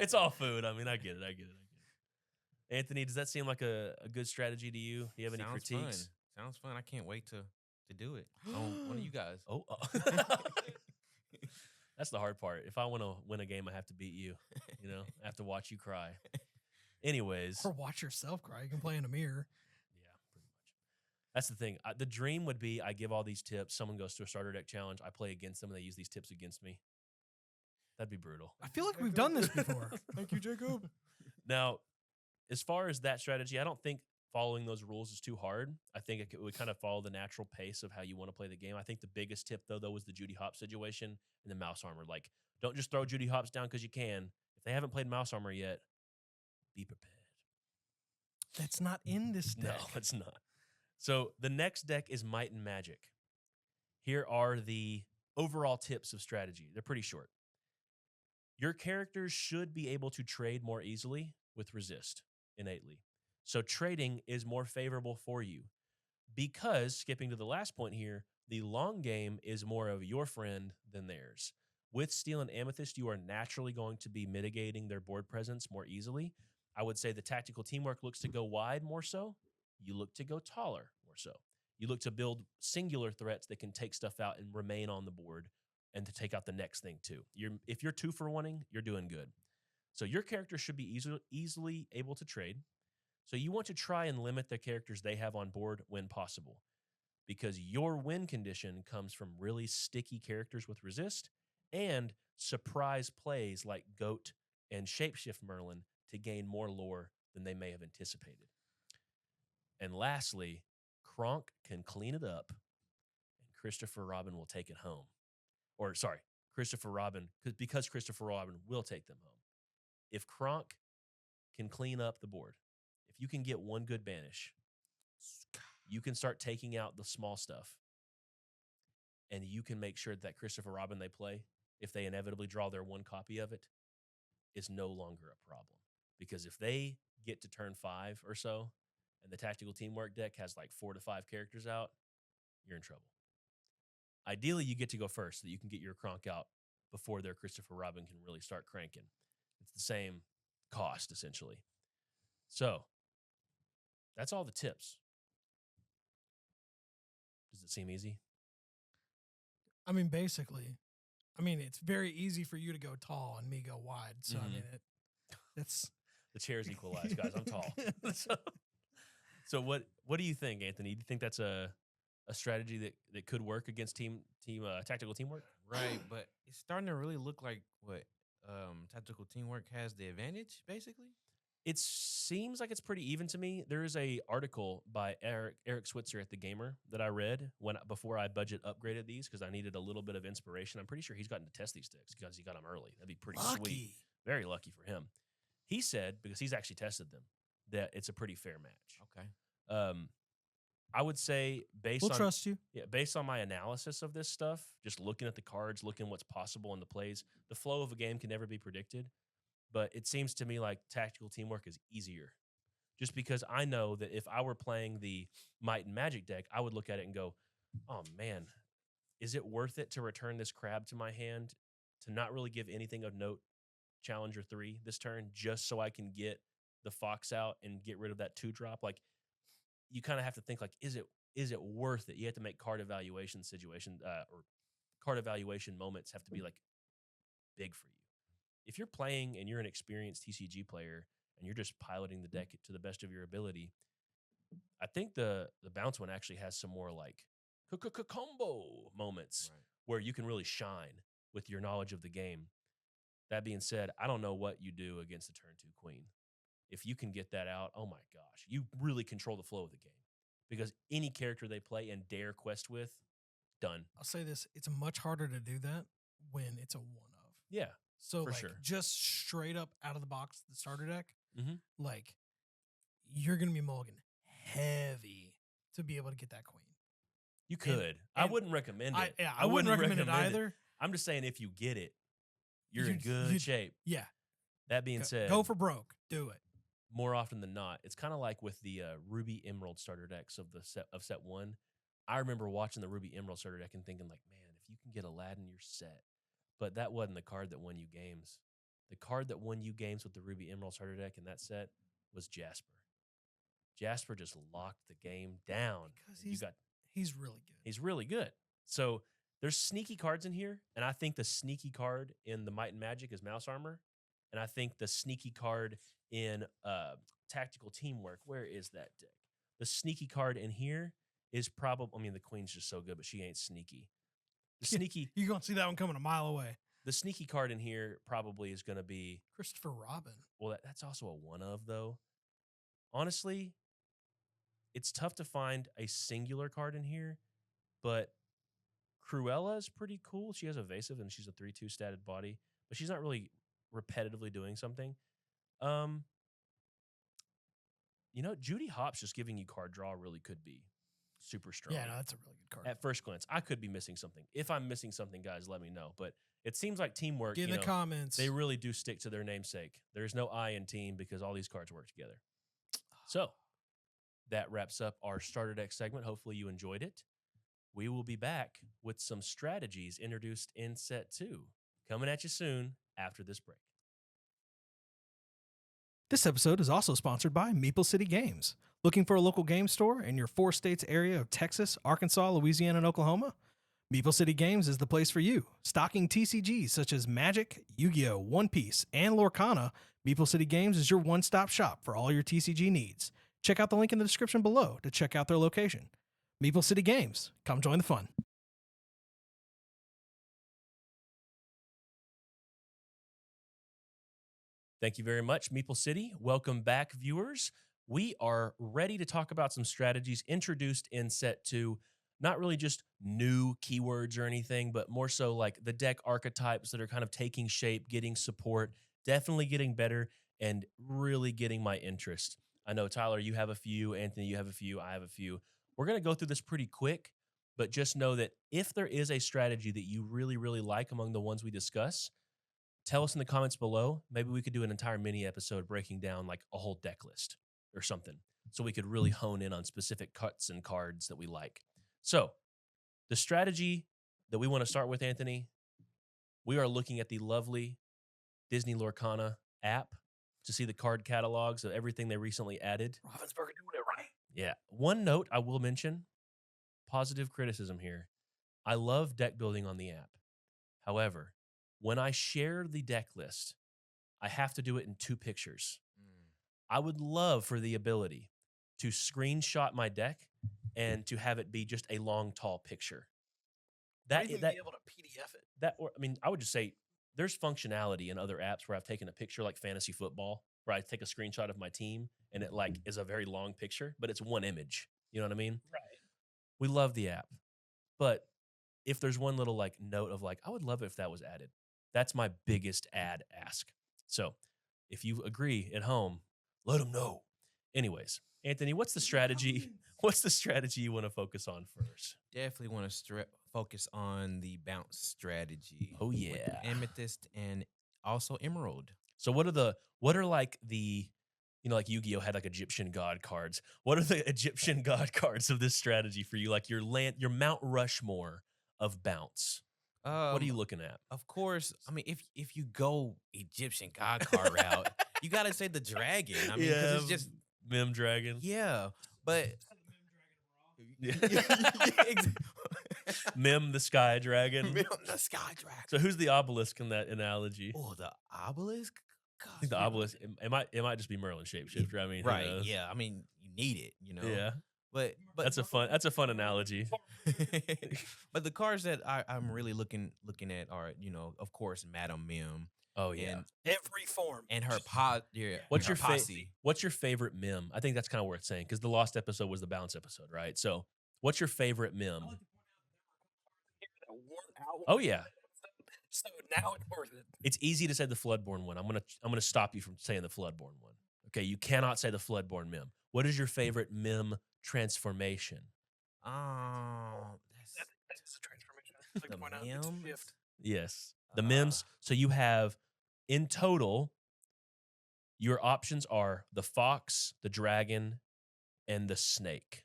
It's all food. I mean, I get it. Anthony, does that seem like a good strategy to you? Do you have any critiques? Sounds fun. I can't wait to do it. One of you guys. Oh. That's the hard part. If I want to win a game, I have to beat you. I have to watch you cry. Anyways. Or watch yourself cry. You can play in a mirror. Yeah, pretty much. That's the thing. The dream would be I give all these tips. Someone goes to a starter deck challenge. I play against them, and they use these tips against me. That'd be brutal. I feel like we've done this before. Thank you, Jacob. Now, as far as that strategy, I don't think following those rules is too hard. I think it would kind of follow the natural pace of how you want to play the game. I think the biggest tip, though, was the Judy Hop situation and the Mouse Armor. Like, don't just throw Judy Hops down because you can. If they haven't played Mouse Armor yet, be prepared. That's not in this deck. No, it's not. So the next deck is Might and Magic. Here are the overall tips of strategy. They're pretty short. Your characters should be able to trade more easily with resist innately. So trading is more favorable for you because, skipping to the last point here, the long game is more of your friend than theirs. With Steel and Amethyst, you are naturally going to be mitigating their board presence more easily. I would say the tactical teamwork looks to go wide more so. You look to go taller more so. You look to build singular threats that can take stuff out and remain on the board and to take out the next thing too. If you're 2-for-1ing, you're doing good. So your character should be easily able to trade. So you want to try and limit the characters they have on board when possible, because your win condition comes from really sticky characters with resist and surprise plays like Goat and Shapeshift Merlin to gain more lore than they may have anticipated. And lastly, Kronk can clean it up and Christopher Robin will take it home. Or sorry, Christopher Robin, because Christopher Robin will take them home. If Kronk can clean up the board, if you can get one good banish, you can start taking out the small stuff. And you can make sure that Christopher Robin they play, if they inevitably draw their one copy of it, is no longer a problem. Because if they get to turn 5 or so, and the tactical teamwork deck has like 4 to 5 characters out, you're in trouble. Ideally, you get to go first so that you can get your Kronk out before their Christopher Robin can really start cranking. It's the same cost, essentially. So, that's all the tips. Does it seem easy? I mean, basically. I mean, it's very easy for you to go tall and me go wide. So, I mean, it's... The chairs equalize, guys. I'm tall. So what do you think, Anthony? Do you think that's a strategy that could work against team tactical teamwork? Right, but it's starting to really look like what tactical teamwork has the advantage, basically. It seems like it's pretty even to me. There is a article by Eric Switzer at The Gamer that I read before I budget upgraded these because I needed a little bit of inspiration. I'm pretty sure he's gotten to test these decks because he got them early. That'd be pretty sweet. Very lucky for him. He said, because he's actually tested them, that it's a pretty fair match. Okay. I would say we'll trust you. Yeah, based on my analysis of this stuff, just looking at the cards, looking what's possible in the plays, the flow of a game can never be predicted. But it seems to me like tactical teamwork is easier. Just because I know that if I were playing the Might and Magic deck, I would look at it and go, oh man, is it worth it to return this crab to my hand to not really give anything of note Challenger 3 this turn just so I can get the Fox out and get rid of that 2-drop? Like, you kind of have to think like, is it worth it? You have to make card evaluation situation or card evaluation moments have to be like big for you. If you're playing and you're an experienced TCG player and you're just piloting the deck to the best of your ability, I think the bounce one actually has some more like combo moments where you can really shine with your knowledge of the game. That being said, I don't know what you do against the turn 2 queen. If you can get that out, oh my gosh, you really control the flow of the game. Because any character they play and dare quest with, done. I'll say this, it's much harder to do that when it's a one-of. Yeah, so for like sure. Just straight up out of the box, the starter deck, Mm-hmm. like you're going to be mulligan heavy to be able to get that queen. You could. I wouldn't recommend it. I wouldn't recommend it either. I'm just saying if you get it, you're in good shape. Yeah. That being said, go for broke. Do it. More often than not, it's kind of like with the Ruby Emerald starter decks of set 1. I remember watching the Ruby Emerald starter deck and thinking like, man, if you can get Aladdin, you're set. But that wasn't the card that won you games. The card that won you games with the Ruby Emerald starter deck in that set was Jasper. Jasper just locked the game down. Because he's really good. He's really good. So there's sneaky cards in here, and I think the sneaky card in the Might and Magic is Mouse Armor, and I think the sneaky card in Tactical Teamwork, where is that deck? The sneaky card in here is probably, I mean, the Queen's just so good, but she ain't sneaky. The sneaky... You're going to see that one coming a mile away. The sneaky card in here probably is going to be... Christopher Robin. Well, that's also a one of, though. Honestly, it's tough to find a singular card in here, but Cruella is pretty cool. She has evasive, and she's a 3/2 statted body, but she's not really repetitively doing something. Judy Hopps just giving you card draw really could be super strong. Yeah, no, that's a really good card. At first glance, I could be missing something. If I'm missing something, guys, let me know. But it seems like teamwork. Get in the comments. They really do stick to their namesake. There's no I in team because all these cards work together. So that wraps up our starter deck segment. Hopefully you enjoyed it. We will be back with some strategies introduced in set 2. Coming at you soon after this break. This episode is also sponsored by Meeple City Games. Looking for a local game store in your 4 states area of Texas, Arkansas, Louisiana, and Oklahoma? Meeple City Games is the place for you. Stocking TCGs such as Magic, Yu-Gi-Oh!, One Piece, and Lorcana, Meeple City Games is your one-stop shop for all your TCG needs. Check out the link in the description below to check out their location. Meeple City Games. Come join the fun. Thank you very much, Meeple City. Welcome back, viewers. We are ready to talk about some strategies introduced in set 2. Not really just new keywords or anything, but more so like the deck archetypes that are kind of taking shape, getting support, definitely getting better, and really getting my interest. I know, Tyler, you have a few. Anthony, you have a few. I have a few. We're going to go through this pretty quick, but just know that if there is a strategy that you really, really like among the ones we discuss, tell us in the comments below. Maybe we could do an entire mini episode breaking down like a whole deck list or something, so we could really hone in on specific cuts and cards that we like. So the strategy that we want to start with, Anthony, we are looking at the lovely Disney Lorcana app to see the card catalogs of everything they recently added. Ravensburger doing it right. Yeah. One note I will mention, positive criticism here. I love deck building on the app. However, when I share the deck list, I have to do it in 2 pictures. I would love for the ability to screenshot my deck and to have it be just a long, tall picture. That be able to PDF it. I would just say there's functionality in other apps where I've taken a picture like fantasy football, where I take a screenshot of my team and it like is a very long picture, but it's one image. You know what I mean? Right. We love the app, but if there's one little like note of like, I would love it if that was added. That's my biggest ask. So if you agree at home, let them know. Anyways, Anthony, what's the strategy? What's the strategy you want to focus on first? Definitely want to focus on the bounce strategy. Oh yeah, Amethyst and also Emerald. So what are like the, like Yu-Gi-Oh had like Egyptian god cards. What are the Egyptian god cards of this strategy for you? Like your Mount Rushmore of bounce. What are you looking at? Of course, I mean, if you go Egyptian god card route, you got to say the dragon. I mean, because it's just Mem Dragon. Yeah, but Mem the Sky Dragon. Mem the Sky Dragon. So who's the obelisk in that analogy? Oh, the obelisk. I think the obelisk. It might just be Merlin shapeshifter. I mean, right? Yeah, I mean, you need it. Yeah. But that's a fun analogy. But the cards that I'm really looking at are, of course, Madame Mim. Oh yeah, in every form. And her pot. Yeah. What's your favorite Mim? I think that's kind of worth saying because the Lost episode was the bounce episode, right? So, what's your favorite Mim? Oh yeah. So now it's worth it. It's easy to say the Floodborn one. I'm gonna stop you from saying the Floodborn one. Okay, you cannot say the Floodborn Mim. What is your favorite Mim transformation? That's a transformation. I'd like to point out it's a shift. Yes. The Mims. So you have, in total, your options are the fox, the dragon, and the snake.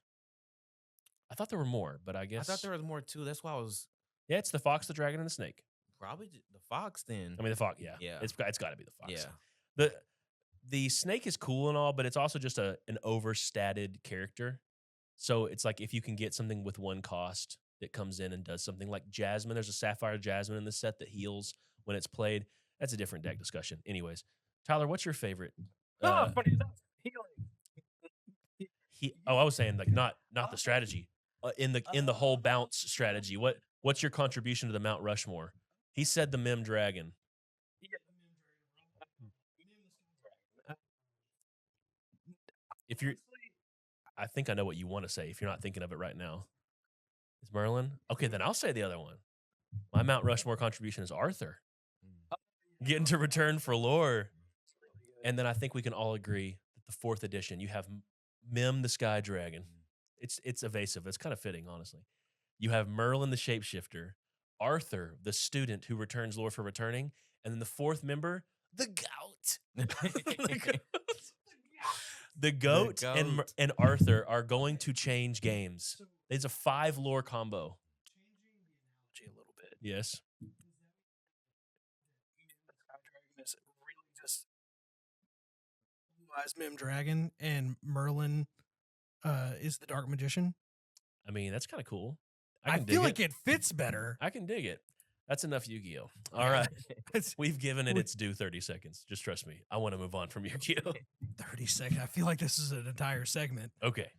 I thought there were more, but I guess. I thought there was more too. That's why I was. Yeah, it's the fox, the dragon, and the snake. Probably the fox then. I mean, the fox, yeah. Yeah. It's got to be the fox. Yeah. The snake is cool and all, but it's also just an overstated character. So it's like if you can get something with one cost that comes in and does something like Jasmine. There's a Sapphire Jasmine in the set that heals when it's played. That's a different deck discussion. Anyways, Tyler, what's your favorite? Funny enough, healing. I was saying like not the strategy. In the whole bounce strategy. What's your contribution to the Mount Rushmore? He said the Mim Dragon. If you're, I think I know what you want to say. If you're not thinking of it right now, is Merlin? Okay, then I'll say the other one. My Mount Rushmore contribution is Arthur, getting to return for lore, and then I think we can all agree that the 4th edition you have Mim the Sky Dragon. It's evasive. It's kind of fitting, honestly. You have Merlin the Shapeshifter, Arthur the student who returns lore for returning, and then the 4th member, the Goat. The goat and Arthur are going to change games. It's a 5 lore combo. Changing the analogy a little bit. Yes. The Sky Dragon is really just Blue-Eyes Mim Dragon, and Merlin is the Dark Magician. I mean, that's kind of cool. I feel like it fits better. I can dig it. That's enough Yu-Gi-Oh! All right. We've given it its due 30 seconds. Just trust me. I want to move on from Yu-Gi-Oh! 30 seconds. I feel like this is an entire segment. Okay.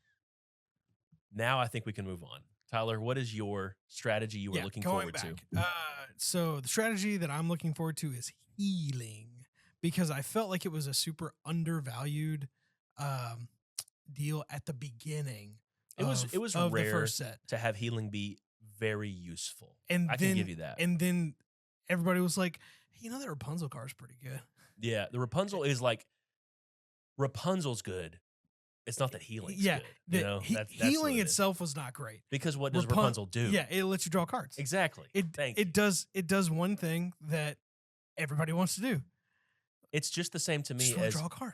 Now I think we can move on. Tyler, what is your strategy you were looking forward to? So the strategy that I'm looking forward to is healing, because I felt like it was a super undervalued deal at the beginning. It was of rare the first set to have healing be very useful. And I can give you that. And then everybody was like, hey, that Rapunzel card's pretty good. Yeah, the Rapunzel is like, Rapunzel's good. It's not that healing's good. That's healing itself was not great. Because what does Rapunzel do? Yeah, it lets you draw cards. Exactly. It does one thing that everybody wants to do. It's just the same to me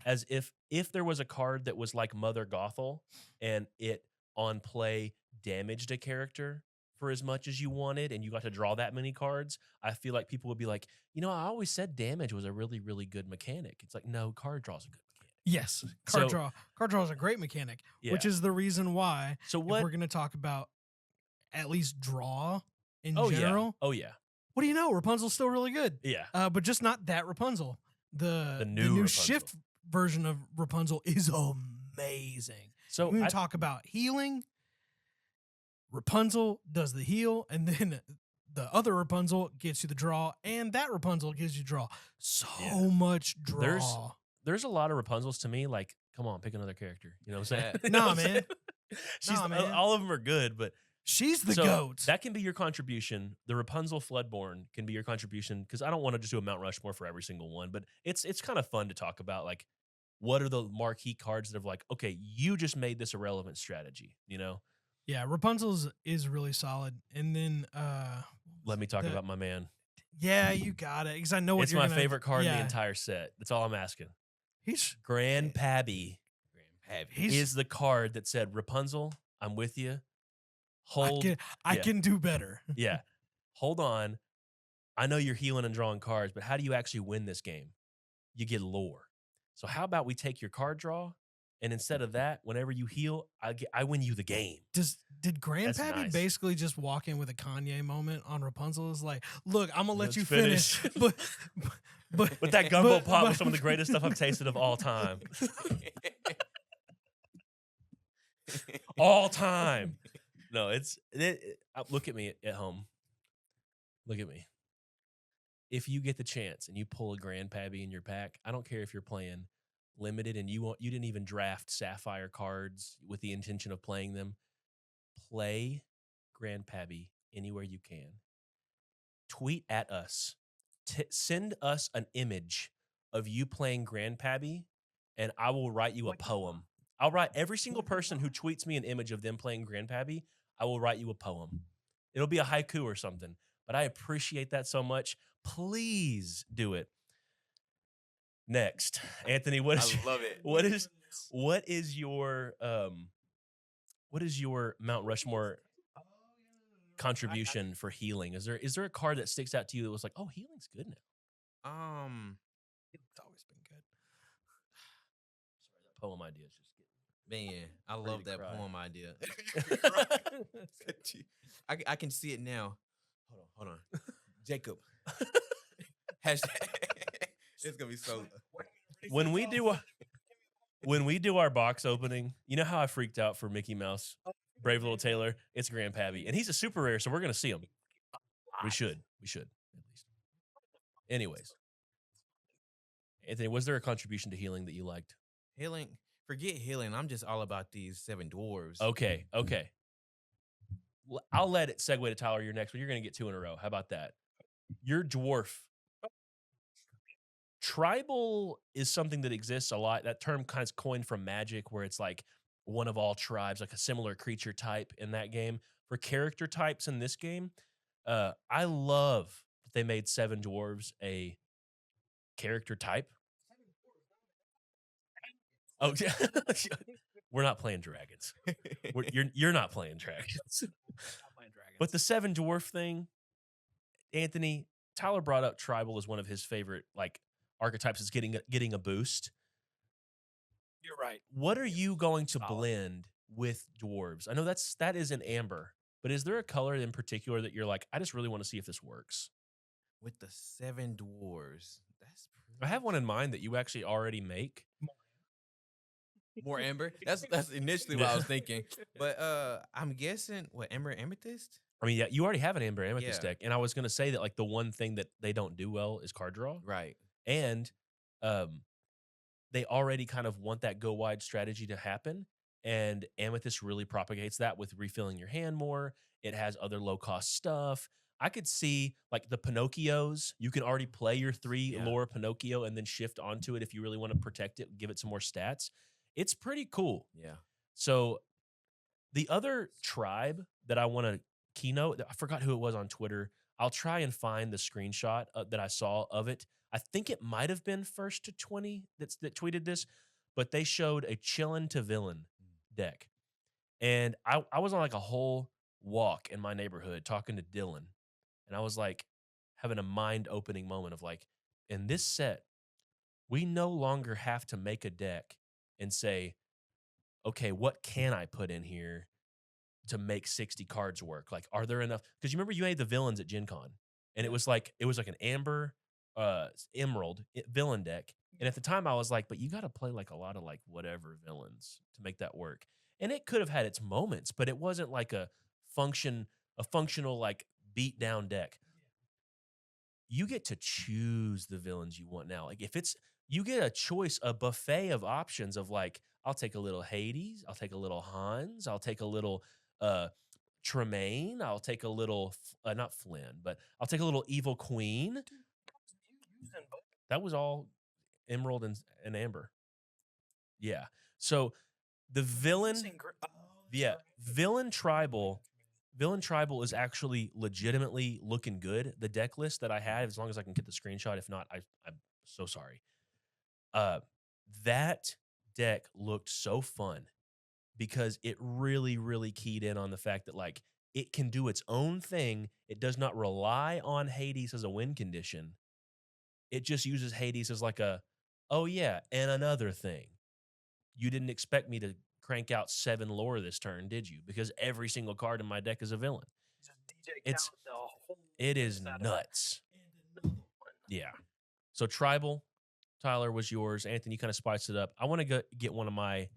as if there was a card that was like Mother Gothel and it on play damaged a character for as much as you wanted and you got to draw that many cards, I feel like people would be like, I always said damage was a really, really good mechanic. It's like, no, card draw's a good mechanic. Yes, card draw is a great mechanic, which is the reason why if we're going to talk about at least draw in general. Oh, yeah. What do you know? Rapunzel's still really good. Yeah. But just not that Rapunzel. The new Rapunzel. shift version of Rapunzel is amazing. So we talk about healing. Rapunzel does the heal, and then the other Rapunzel gets you the draw, and that Rapunzel gives you draw. So much draw. There's a lot of Rapunzels to me. Like, come on, pick another character. You know what I'm saying? Nah, man. Man. All of them are good, but she's the goat. That can be your contribution. The Rapunzel Floodborn can be your contribution, because I don't want to just do a Mount Rushmore for every single one, but it's kind of fun to talk about, like, what are the marquee cards that have like, okay, you just made this a relevant strategy, Yeah, Rapunzel's is really solid. And then let me talk about my man. Yeah, you got it. Because I know what it's my favorite card in the entire set. That's all I'm asking. He's Grandpappy is the card that said, Rapunzel, I'm with you. I can do better. Yeah. Hold on. I know you're healing and drawing cards, but how do you actually win this game? You get lore. So how about we take your card draw, and instead of that, whenever you heal, I win you the game. Did Grandpappy basically just walk in with a Kanye moment on Rapunzel? Is like, look, I'm gonna let you finish, but that gumbo pop was some of the greatest stuff I've tasted of all time. All time. No, look at me at home. Look at me. If you get the chance and you pull a Grandpappy in your pack, I don't care if you're playing limited and you didn't even draft Sapphire cards with the intention of playing them. Play Grandpappy anywhere you can. Tweet at us. Send us an image of you playing Grandpappy, and I will write you a poem. I'll write every single person who tweets me an image of them playing Grandpappy. I will write you a poem. It'll be a haiku or something. But I appreciate that so much. Please do it. Next, Anthony, I love it. what is your Mount Rushmore contribution for healing? Is there a card that sticks out to you that was like, oh, healing's good now? It's always been good. Sorry, that poem idea is just getting. Man, I Ready love to that cry. poem idea. I can see it now. Hold on. Jacob. Hashtag. It's gonna be so. When we do our box opening, you know how I freaked out for Mickey Mouse, Brave Little Taylor? It's Grandpappy, and he's a super rare, so we're gonna see him. We should at least. Anyways, Anthony, was there a contribution to healing that you liked? Healing. Forget healing. I'm just all about these 7 dwarves. Okay. I'll let it segue to Tyler. Your next one. You're gonna get 2 in a row. How about that? Your dwarf. Tribal is something that exists a lot. That term kind of coined from Magic, where it's like one of all tribes, like a similar creature type in that game. For character types in this game, I love that they made 7 dwarves a character type. Oh, we're not playing dragons. You're not playing dragons. But the 7 dwarf thing, Anthony, Tyler brought up tribal as one of his favorite like archetypes is getting a boost. You're right. What are you going to blend with dwarves? I know that is an amber, but is there a color in particular that you're like, I just really want to see if this works? With the 7 dwarves, that's. I have one in mind that you actually already make. More amber. That's initially what I was thinking, but I'm guessing what amber amethyst. I mean, yeah, you already have an amber amethyst Yeah. deck, and I was going to say that like the one thing that they don't do well is card draw, Right. and they already kind of want that go wide strategy to happen, and amethyst really propagates that with refilling your hand more. It has other low cost stuff. I could see like the Pinocchios. You can already play your 3 lore Pinocchio and then shift onto it if you really want to protect it, give it some more stats. It's pretty cool. Yeah. So the other tribe that I want to keynote, I forgot who it was on Twitter. I'll try and find the screenshot that I saw of it. I think it might have been First to 20 that tweeted this, but they showed a chillin' to villain deck. And I was on like a whole walk in my neighborhood talking to Dylan. And I was like having a mind-opening moment of like, in this set, we no longer have to make a deck and say, okay, what can I put in here to make 60 cards work? Like, are there enough? Because you remember you made the villains at Gen Con, and it was like an amber, emerald villain deck. And at the time, I was like, but you got to play like a lot of like whatever villains to make that work. And it could have had its moments, but it wasn't like a functional like beat down deck. You get to choose the villains you want now. Like if it's you get a choice, a buffet of options of like, I'll take a little Hades, I'll take a little Hans, I'll take a little Tremaine, I'll take a little not Flynn, but I'll take a little Evil Queen. That was all Emerald and Amber. Yeah. So the villain, villain tribal is actually legitimately looking good. The deck list that I had, as long as I can get the screenshot, if not, I'm so sorry. That deck looked so fun because it really, really keyed in on the fact that like it can do its own thing. It does not rely on Hades as a win condition. It just uses Hades as like oh yeah, and another thing. You didn't expect me to crank out 7 lore this turn, did you? Because every single card in my deck is a villain. It is nuts. Yeah. So tribal, Tyler, was yours. Anthony, you kind of spiced it up. I want to get one of my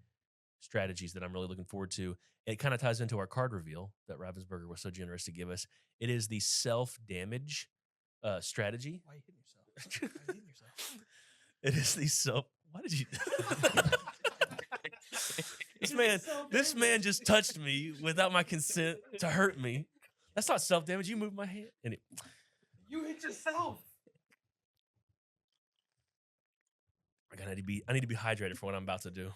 strategies that I'm really looking forward to. It kind of ties into our card reveal that Ravensburger was so generous to give us. It is the self-damage strategy. Why are you hitting yourself? Why are you hitting yourself? It is the self. Why did you? This man just touched me without my consent to hurt me. That's not self-damage. You moved my hand. You hit yourself. I need to be hydrated for what I'm about to do.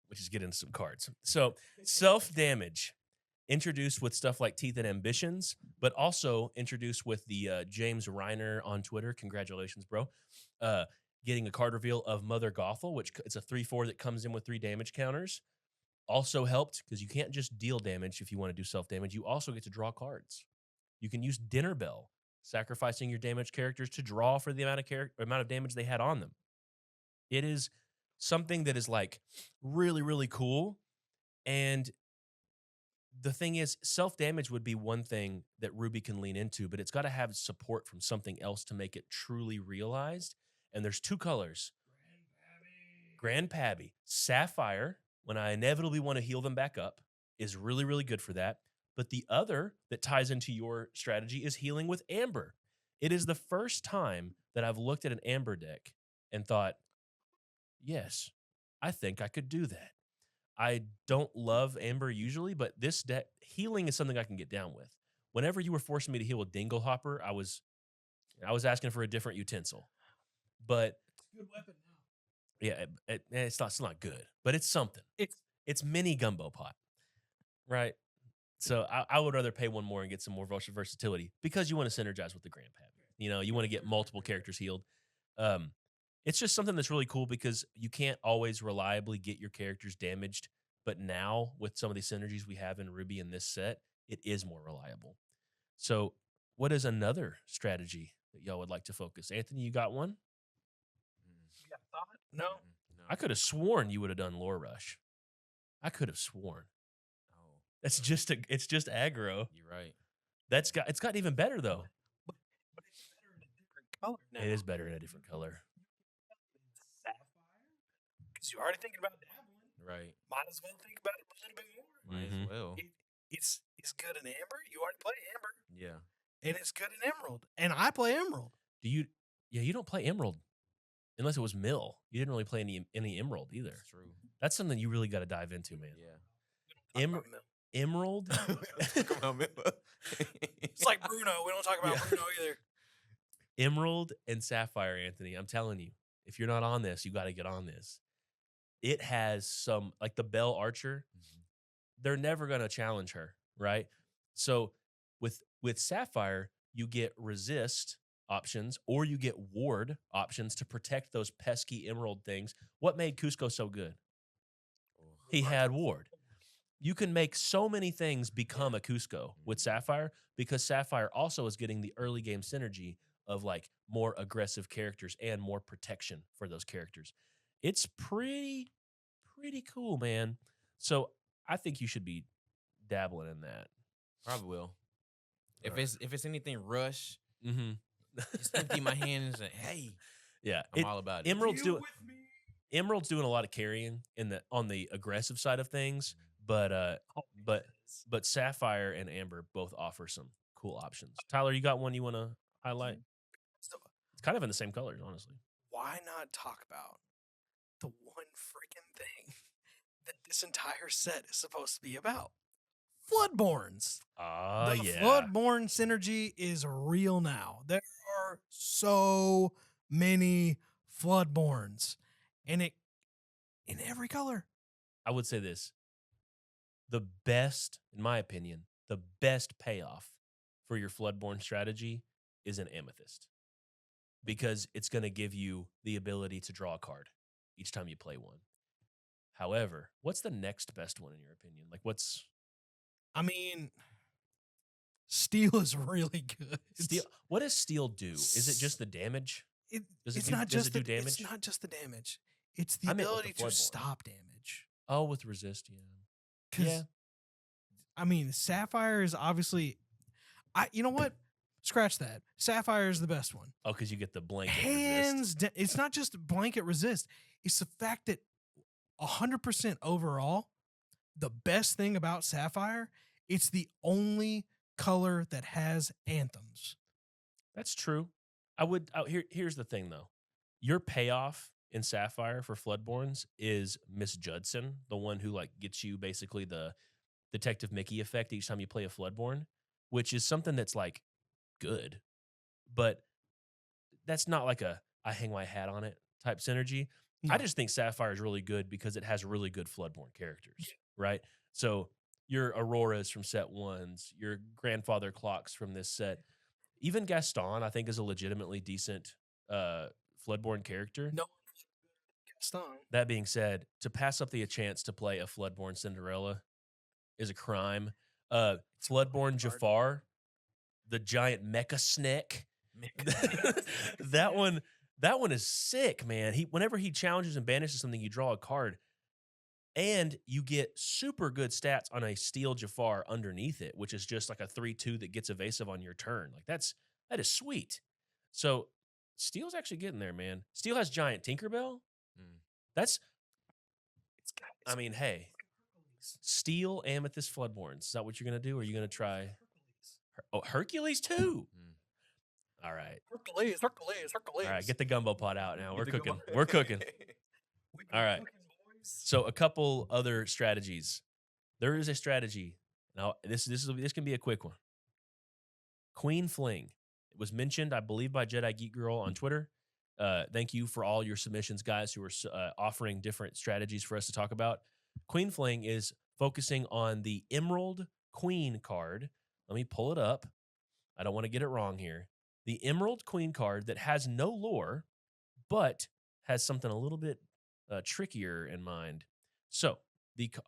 which is get into some cards. So self-damage introduced with stuff like Teeth and Ambitions, but also introduced with the James Reiner on Twitter. Congratulations, bro. Getting a card reveal of Mother Gothel, which it's a 3/4 that comes in with 3 damage counters. Also helped because you can't just deal damage if you want to do self-damage. You also get to draw cards. You can use Dinner Bell, sacrificing your damage characters to draw for the amount of damage they had on them. It is something that is like really, really cool. And the thing is, self-damage would be one thing that Ruby can lean into, but it's got to have support from something else to make it truly realized. And there's 2 colors. Grand Pabby. Sapphire, when I inevitably want to heal them back up, is really, really good for that. But the other that ties into your strategy is healing with Amber. It is the first time that I've looked at an Amber deck and thought, yes, I think I could do that. I don't love Amber usually, but this deck, healing is something I can get down with. Whenever you were forcing me to heal with Dinglehopper, I was asking for a different utensil. But It's a good weapon now. yeah, it's not good, but it's something. It's mini gumbo pot, right? So I would rather pay 1 more and get some more versatility because you want to synergize with the Grand Pab. You know, you want to get multiple characters healed. It's just something that's really cool because you can't always reliably get your characters damaged. But now with some of these synergies we have in Ruby in this set, it is more reliable. So what is another strategy that y'all would like to focus? Anthony, you got one? You got a thought? No. No. I could have sworn you would have done Lore Rush. I could have sworn. Oh, That's just it's just aggro. you're right. It's got even better though. But it's better in a different color now. It is better in a different color. Sapphire? Because you're already thinking about dabbling. Right. Might as well think about it a little bit more. Might Mhm. as well. It's good in Amber. You already play Amber. Yeah. And it's good in Emerald. And I play Emerald. You don't play Emerald unless it was Mill. You didn't really play any Emerald either. That's true. That's something you really got to dive into, man. Yeah. Emerald. Talk about Meeple. It's like Bruno. We don't talk about Yeah. Bruno either. Emerald and Sapphire, Anthony. I'm telling you, if you're not on this, you got to get on this. It has some, like the Bell Archer, they're never going to challenge her, right? So with Sapphire, you get resist options or you get ward options to protect those pesky emerald things. What made Cusco so good? He had ward. You can make so many things become a Cusco with Sapphire because Sapphire also is getting the early game synergy of like more aggressive characters and more protection for those characters. It's pretty cool, man. So I think you should be dabbling in that. Probably will. If Alright. it's anything rush, Mm-hmm. just empty my hands and hey, Yeah, I'm all about it. Emerald's doing a lot of carrying on the aggressive side of things, but Sapphire and Amber both offer some cool options. Tyler, you got one you want to highlight? So It's kind of in the same colors, honestly. why not talk about the one freaking thing that this entire set is supposed to be about? Floodborns. The Yeah. Floodborn synergy is real now. There are so many Floodborns, and it in every color. I would say this. The best, in my opinion, the best payoff for your Floodborn strategy is an Amethyst because it's going to give you the ability to draw a card each time you play one. However, what's the next best one in your opinion? Like I mean, Steel is really good. Steel? What does Steel do? Is it just the damage? Does it It's do- not does just it do the, damage? It's not just the damage. It's the I meant with the ability to Floodborn. stop damage. Oh, with resist, yeah. 'Cause, Yeah. I mean, Sapphire is obviously. You know what? Scratch that. Sapphire is the best one. Oh, because you get the blanket resist. Hands down. It's not just blanket resist. It's the fact that 100% overall, the best thing about Sapphire, it's the only color that has anthems. That's true. Here's the thing though. Your payoff in Sapphire for Floodborns is Miss Judson, the one who like gets you basically the Detective Mickey effect each time you play a Floodborn, which is something that's like good, but that's not like I hang my hat on it type synergy. No. I just think Sapphire is really good because it has really good Floodborn characters, right? So your Auroras from set 1s, your Grandfather Clocks from this set, even Gaston, I think, is a legitimately decent Floodborn character. No, Gaston. That being said, to pass up the chance to play a Floodborn Cinderella is a crime. Floodborn Jafar, the giant mecha snake. that one is sick, man. Whenever he challenges and banishes something, you draw a card. And you get super good stats on a steel Jafar underneath it, which is just like a 3/2 that gets evasive on your turn. Like that is sweet. So Steel's actually getting there, man. Steel has giant Tinkerbell. That's I mean, hey. Steel, Amethyst, Floodborns. Is that what you're gonna do? Or are you gonna try Hercules too? All right. Hercules. All right, get the gumbo pot out now. We're cooking. We're cooking. All right. So a couple other strategies. There is a strategy. Now this can be a quick one. Queen Fling. It was mentioned, I believe, by Jedi Geek Girl on Twitter. Thank you for all your submissions, guys, who are offering different strategies for us to talk about. Queen Fling is focusing on the Emerald Queen card. Let me pull it up. I don't want to get it wrong here. The Emerald Queen card that has no lore, but has something a little bit trickier in mind. So,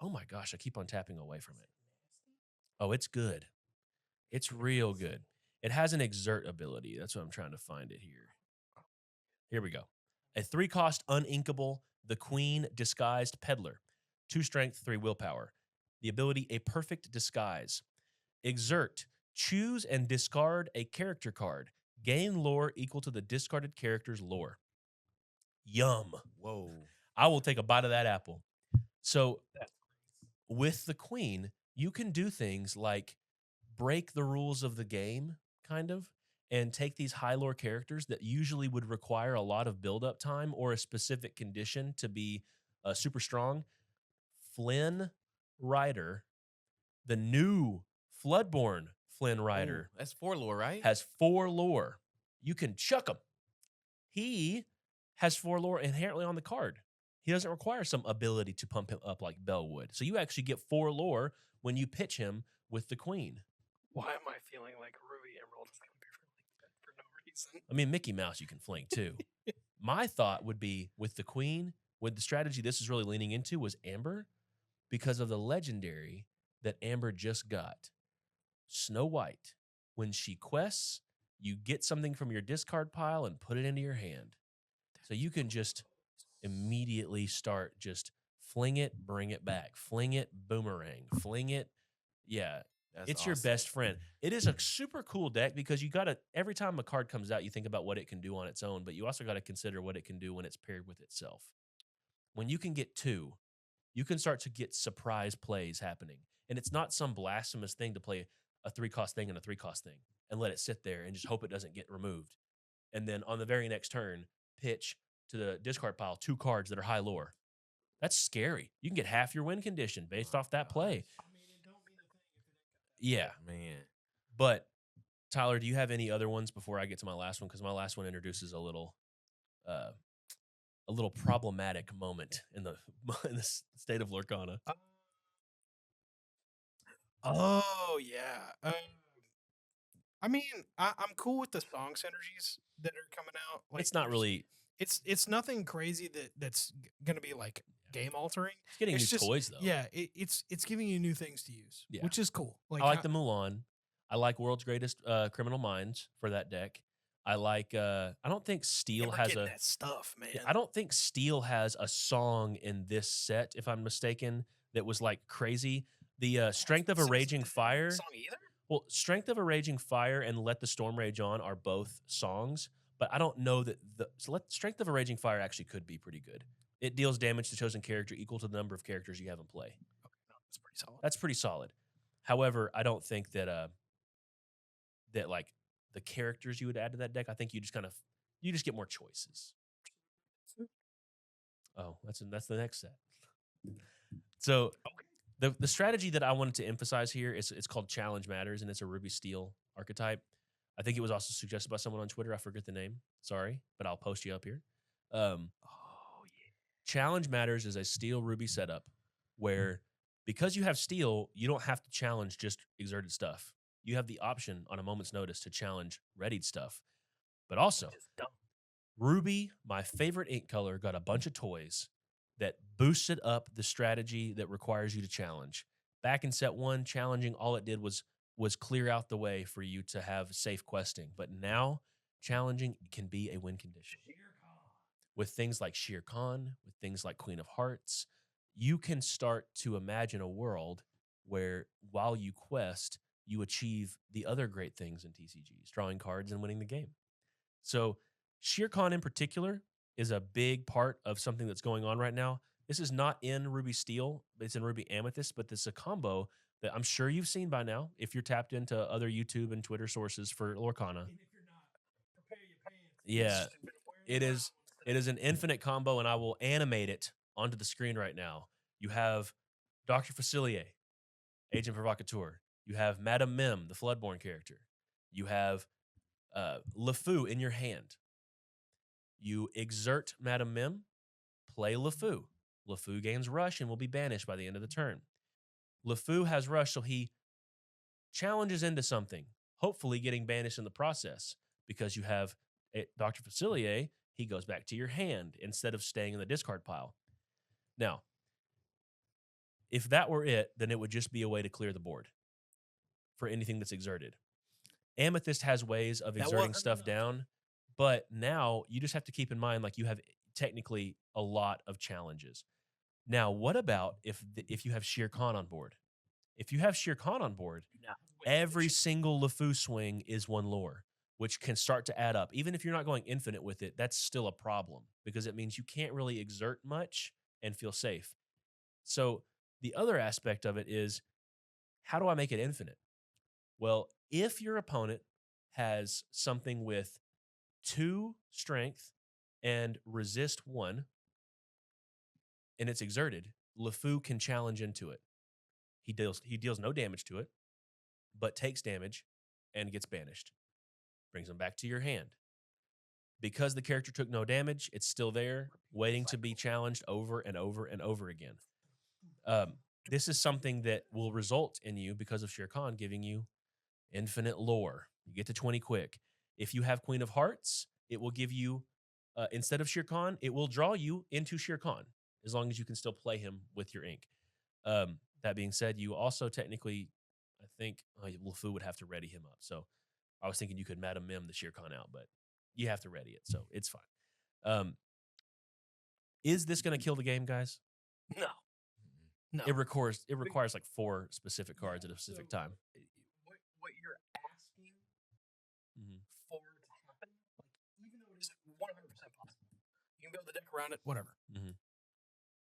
oh my gosh, I keep on tapping away from it. Oh, it's good. It's real good. It has an exert ability. That's what I'm trying to find it here. Here we go. A 3-cost uninkable, the Queen Disguised Peddler. 2 strength, 3 willpower. The ability, a perfect disguise. Exert. Choose and discard a character card. Gain lore equal to the discarded character's lore. Yum. Whoa. I will take a bite of that apple. So with the Queen, you can do things like break the rules of the game, kind of, and take these high lore characters that usually would require a lot of build-up time or a specific condition to be super strong. Flynn Rider, the new Floodborn Flynn Rider. That's 4 lore, right? Has 4 lore. You can chuck him. He has 4 lore inherently on the card. He doesn't require some ability to pump him up like Bell would. So you actually get 4 lore when you pitch him with the Queen. Why am I feeling like Ruby Emerald is going to be really good for no reason? I mean, Mickey Mouse you can fling too. My thought would be with the Queen, with the strategy this is really leaning into was Amber, because of the legendary that Amber just got. Snow White. When she quests, you get something from your discard pile and put it into your hand. So you can just immediately start just fling it, bring it back. Fling it, boomerang. Fling it. Yeah. It's awesome. Your best friend. It is a super cool deck because you got to, every time a card comes out, you think about what it can do on its own, but you also got to consider what it can do when it's paired with itself. When you can get 2, you can start to get surprise plays happening. And it's not some blasphemous thing to play a 3-cost thing and a 3-cost thing and let it sit there and just hope it doesn't get removed. And then on the very next turn, pitch to the discard pile 2 cards that are high lore. That's scary. You can get half your win condition based off that play. Yeah. Man. But, Tyler, do you have any other ones before I get to my last one? Because my last one introduces a little problematic moment in the state of Lorcana. Oh, yeah. I mean, I'm cool with the song synergies that are coming out. Like, it's not really... It's nothing crazy that's going to be, like, game altering. It's getting new toys, though. Yeah, it's giving you new things to use, which is cool. Like, I like the Mulan. I like World's Greatest Criminal Minds for that deck. I like. I don't think Steel has that stuff, man. I don't think Steel has a song in this set, if I'm mistaken, that was like crazy. The Strength of a Raging Fire. Song either? Well, Strength of a Raging Fire and Let the Storm Rage On are both songs, but I don't know that Strength of a Raging Fire actually could be pretty good. It deals damage to chosen character equal to the number of characters you have in play. Okay, no, that's pretty solid. That's pretty solid. However, I don't think that that like the characters you would add to that deck, I think you just get more choices. Oh, that's the next set. So the strategy that I wanted to emphasize here is it's called Challenge Matters, and it's a Ruby Steel archetype. I think it was also suggested by someone on Twitter. I forget the name. Sorry, but I'll post you up here. Challenge Matters is a steel Ruby setup where, because you have steel, you don't have to challenge just exerted stuff. You have the option on a moment's notice to challenge readied stuff. But also, Ruby, my favorite ink color, got a bunch of toys that boosted up the strategy that requires you to challenge. Back in set 1, challenging, all it did was clear out the way for you to have safe questing. But now, challenging can be a win condition. With things like Shere Khan, with things like Queen of Hearts, you can start to imagine a world where while you quest, you achieve the other great things in TCGs, drawing cards and winning the game. So Shere Khan in particular is a big part of something that's going on right now. This is not in Ruby Steel, but it's in Ruby Amethyst, but this is a combo that I'm sure you've seen by now if you're tapped into other YouTube and Twitter sources for Lorcana. And if you're not, prepare your pants. Yeah, it is an infinite combo, and I will animate it onto the screen right now. You have Dr. Facilier, Agent Provocateur. You have Madame Mim, the Floodborn character. You have LeFou in your hand. You exert Madame Mim, play LeFou. LeFou gains Rush and will be banished by the end of the turn. LeFou has Rush, so he challenges into something, hopefully getting banished in the process. Because you have Dr. Facilier, he goes back to your hand instead of staying in the discard pile. Now, if that were it, then it would just be a way to clear the board for anything that's exerted. Amethyst has ways of exerting stuff down, but now you just have to keep in mind, like, you have technically a lot of challenges. Now, what about if you have Shere Khan on board? If you have Shere Khan on board, every single LeFou swing is one lore, which can start to add up. Even if you're not going infinite with it, that's still a problem because it means you can't really exert much and feel safe. So the other aspect of it is, how do I make it infinite? Well, if your opponent has something with 2 strength and resist 1, and it's exerted, LeFou can challenge into it. He deals no damage to it, but takes damage and gets banished. Brings him back to your hand. Because the character took no damage, it's still there, waiting to be challenged over and over and over again. This is something that will result in you, because of Shere Khan, giving you infinite lore. You get to 20 quick. If you have Queen of Hearts, it will give you, instead of Shere Khan, it will draw you into Shere Khan, as long as you can still play him with your ink. That being said, you also technically, I think, LeFou would have to ready him up. So I was thinking you could Madame Mim the Shere Khan out, but you have to ready it, so it's fine. Is this going to kill the game, guys? No. It requires like 4 specific cards at a specific time. What you're asking for to happen, like, even though it is 100% possible, you can build the deck around it, whatever.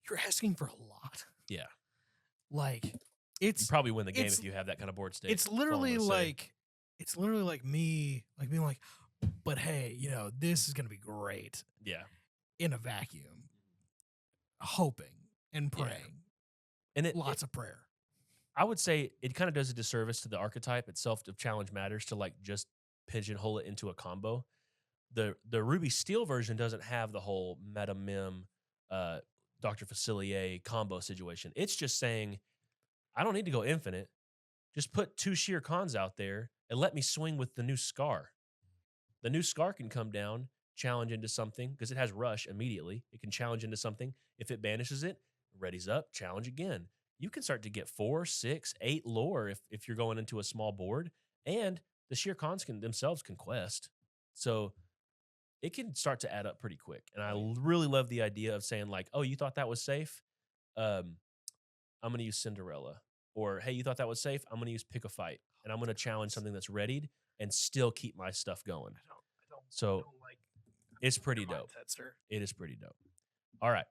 You're asking for a lot. Yeah. Like, You probably win the game if you have that kind of board state. It's literally like me, like, being like, but hey, this is gonna be great. Yeah. In a vacuum, hoping and praying, and lots of prayer. I would say it kind of does a disservice to the archetype itself of Challenge Matters to, like, just pigeonhole it into a combo. The Ruby Steel version doesn't have the whole Madame Mim, Dr. Facilier combo situation. It's just saying, I don't need to go infinite. Just put 2 Shere Khans out there and let me swing with the new Scar. The new Scar can come down, challenge into something, because it has Rush immediately. It can challenge into something. If it banishes it, readies up, challenge again. You can start to get 4, 6, 8 lore if you're going into a small board. And the Shere Khans themselves can quest. So it can start to add up pretty quick. And I really love the idea of saying, like, oh, you thought that was safe? I'm going to use Cinderella. Or, hey, you thought that was safe? I'm going to use Pick a Fight. And I'm going to challenge something that's readied and still keep my stuff going. It's pretty dope. It is pretty dope. All right.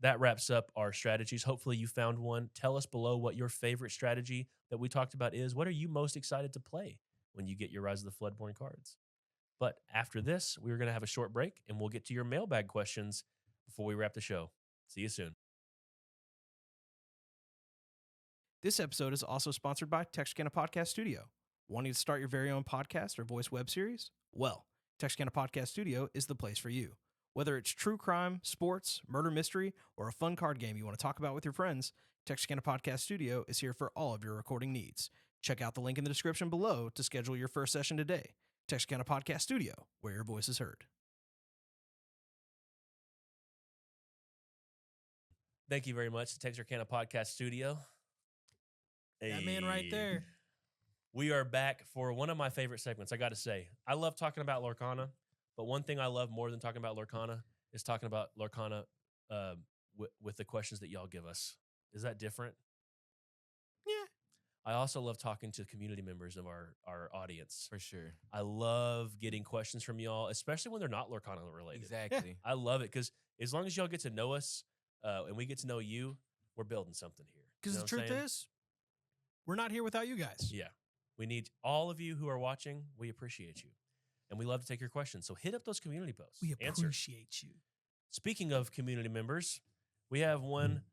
That wraps up our strategies. Hopefully you found one. Tell us below what your favorite strategy that we talked about is. What are you most excited to play when you get your Rise of the Floodborn cards? But after this, we're going to have a short break, and we'll get to your mailbag questions before we wrap the show. See you soon. This episode is also sponsored by Texarkana Podcast Studio. Wanting to start your very own podcast or voice web series? Well, Texarkana Podcast Studio is the place for you. Whether it's true crime, sports, murder mystery, or a fun card game you want to talk about with your friends, Texarkana Podcast Studio is here for all of your recording needs. Check out the link in the description below to schedule your first session today. Texarkana Podcast Studio, where your voice is heard. Thank you very much to Texarkana Podcast Studio. That man right there. We are back for one of my favorite segments, I got to say. I love talking about Lorcana, but one thing I love more than talking about Lorcana is talking about Lorcana with the questions that y'all give us. Is that different? Yeah. I also love talking to community members of our audience. For sure. I love getting questions from y'all, especially when they're not Lorcana related. Exactly. I love it because as long as y'all get to know us and we get to know you, we're building something here. Because the truth is, we're not here without you guys. Yeah. We need all of you who are watching. We appreciate you. And we love to take your questions. So hit up those community posts. We Answer. appreciate you. Speaking of community members, we have one,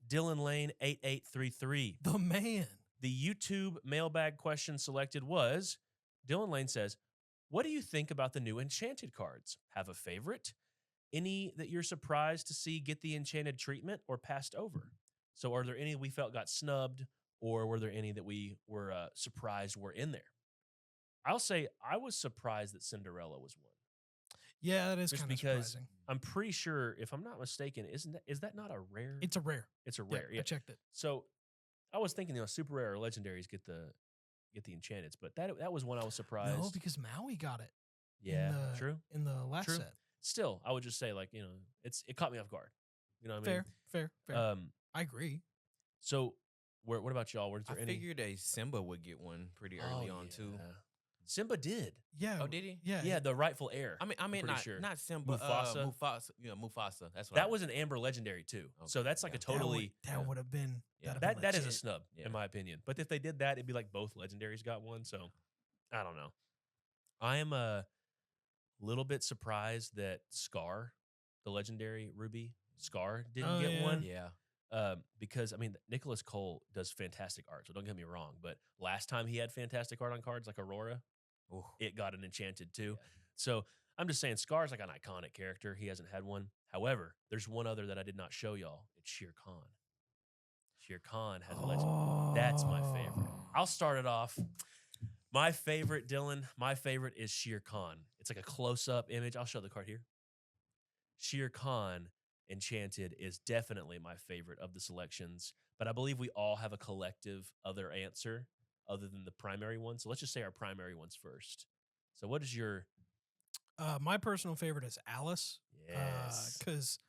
Dylan Lane 8833. The man. The YouTube mailbag question selected was, Dylan Lane says, what do you think about the new enchanted cards? Have a favorite? Any that you're surprised to see get the enchanted treatment or passed over? So are there any we felt got snubbed, or were there any that we were surprised were in there? I'll say I was surprised that Cinderella was one. Yeah, that is Just kind of because surprising. I'm pretty sure, if I'm not mistaken, is that not a rare? It's a rare. It's a rare. Yeah, Yeah. I checked it. So I was thinking, super rare or legendaries get the enchanteds, but that was one I was surprised. No, because Maui got it. Yeah, true. In the last True. set. Still, I would just say, it caught me off guard. You know what I mean? Fair. I agree. So what about y'all? Was there I any? figured a Simba would get one pretty early on too. Simba did. Yeah. Oh, did he? Yeah, the rightful heir. I mean, not sure. not Simba. Mufasa. Mufasa. Yeah, Mufasa. That's what That was an Amber legendary too. Okay. So that's like Yeah. a totally That would have been. Yeah. that'd have been that is a legit. snub Yeah. in my opinion. But if they did that, it'd be like both legendaries got one. So I don't know. I am a little bit surprised that Scar, the legendary Ruby Scar, didn't get yeah. one. Yeah. Because I mean, Nicholas Cole does fantastic art, so don't get me wrong. But last time he had fantastic art on cards like Aurora, Ooh. it got an enchanted too. Yeah. So I'm just saying, Scar's like an iconic character. He hasn't had one. However, there's one other that I did not show y'all. It's Shere Khan. Shere Khan has a legend. That's my favorite. I'll start it off. My favorite, Dylan, my favorite is Shere Khan. It's like a close-up image. I'll show the card here. Shere Khan Enchanted is definitely my favorite of the selections, but I believe we all have a collective other answer other than the primary one. So let's just say our primary ones first. So what is your... My personal favorite is Alice. Yes. Because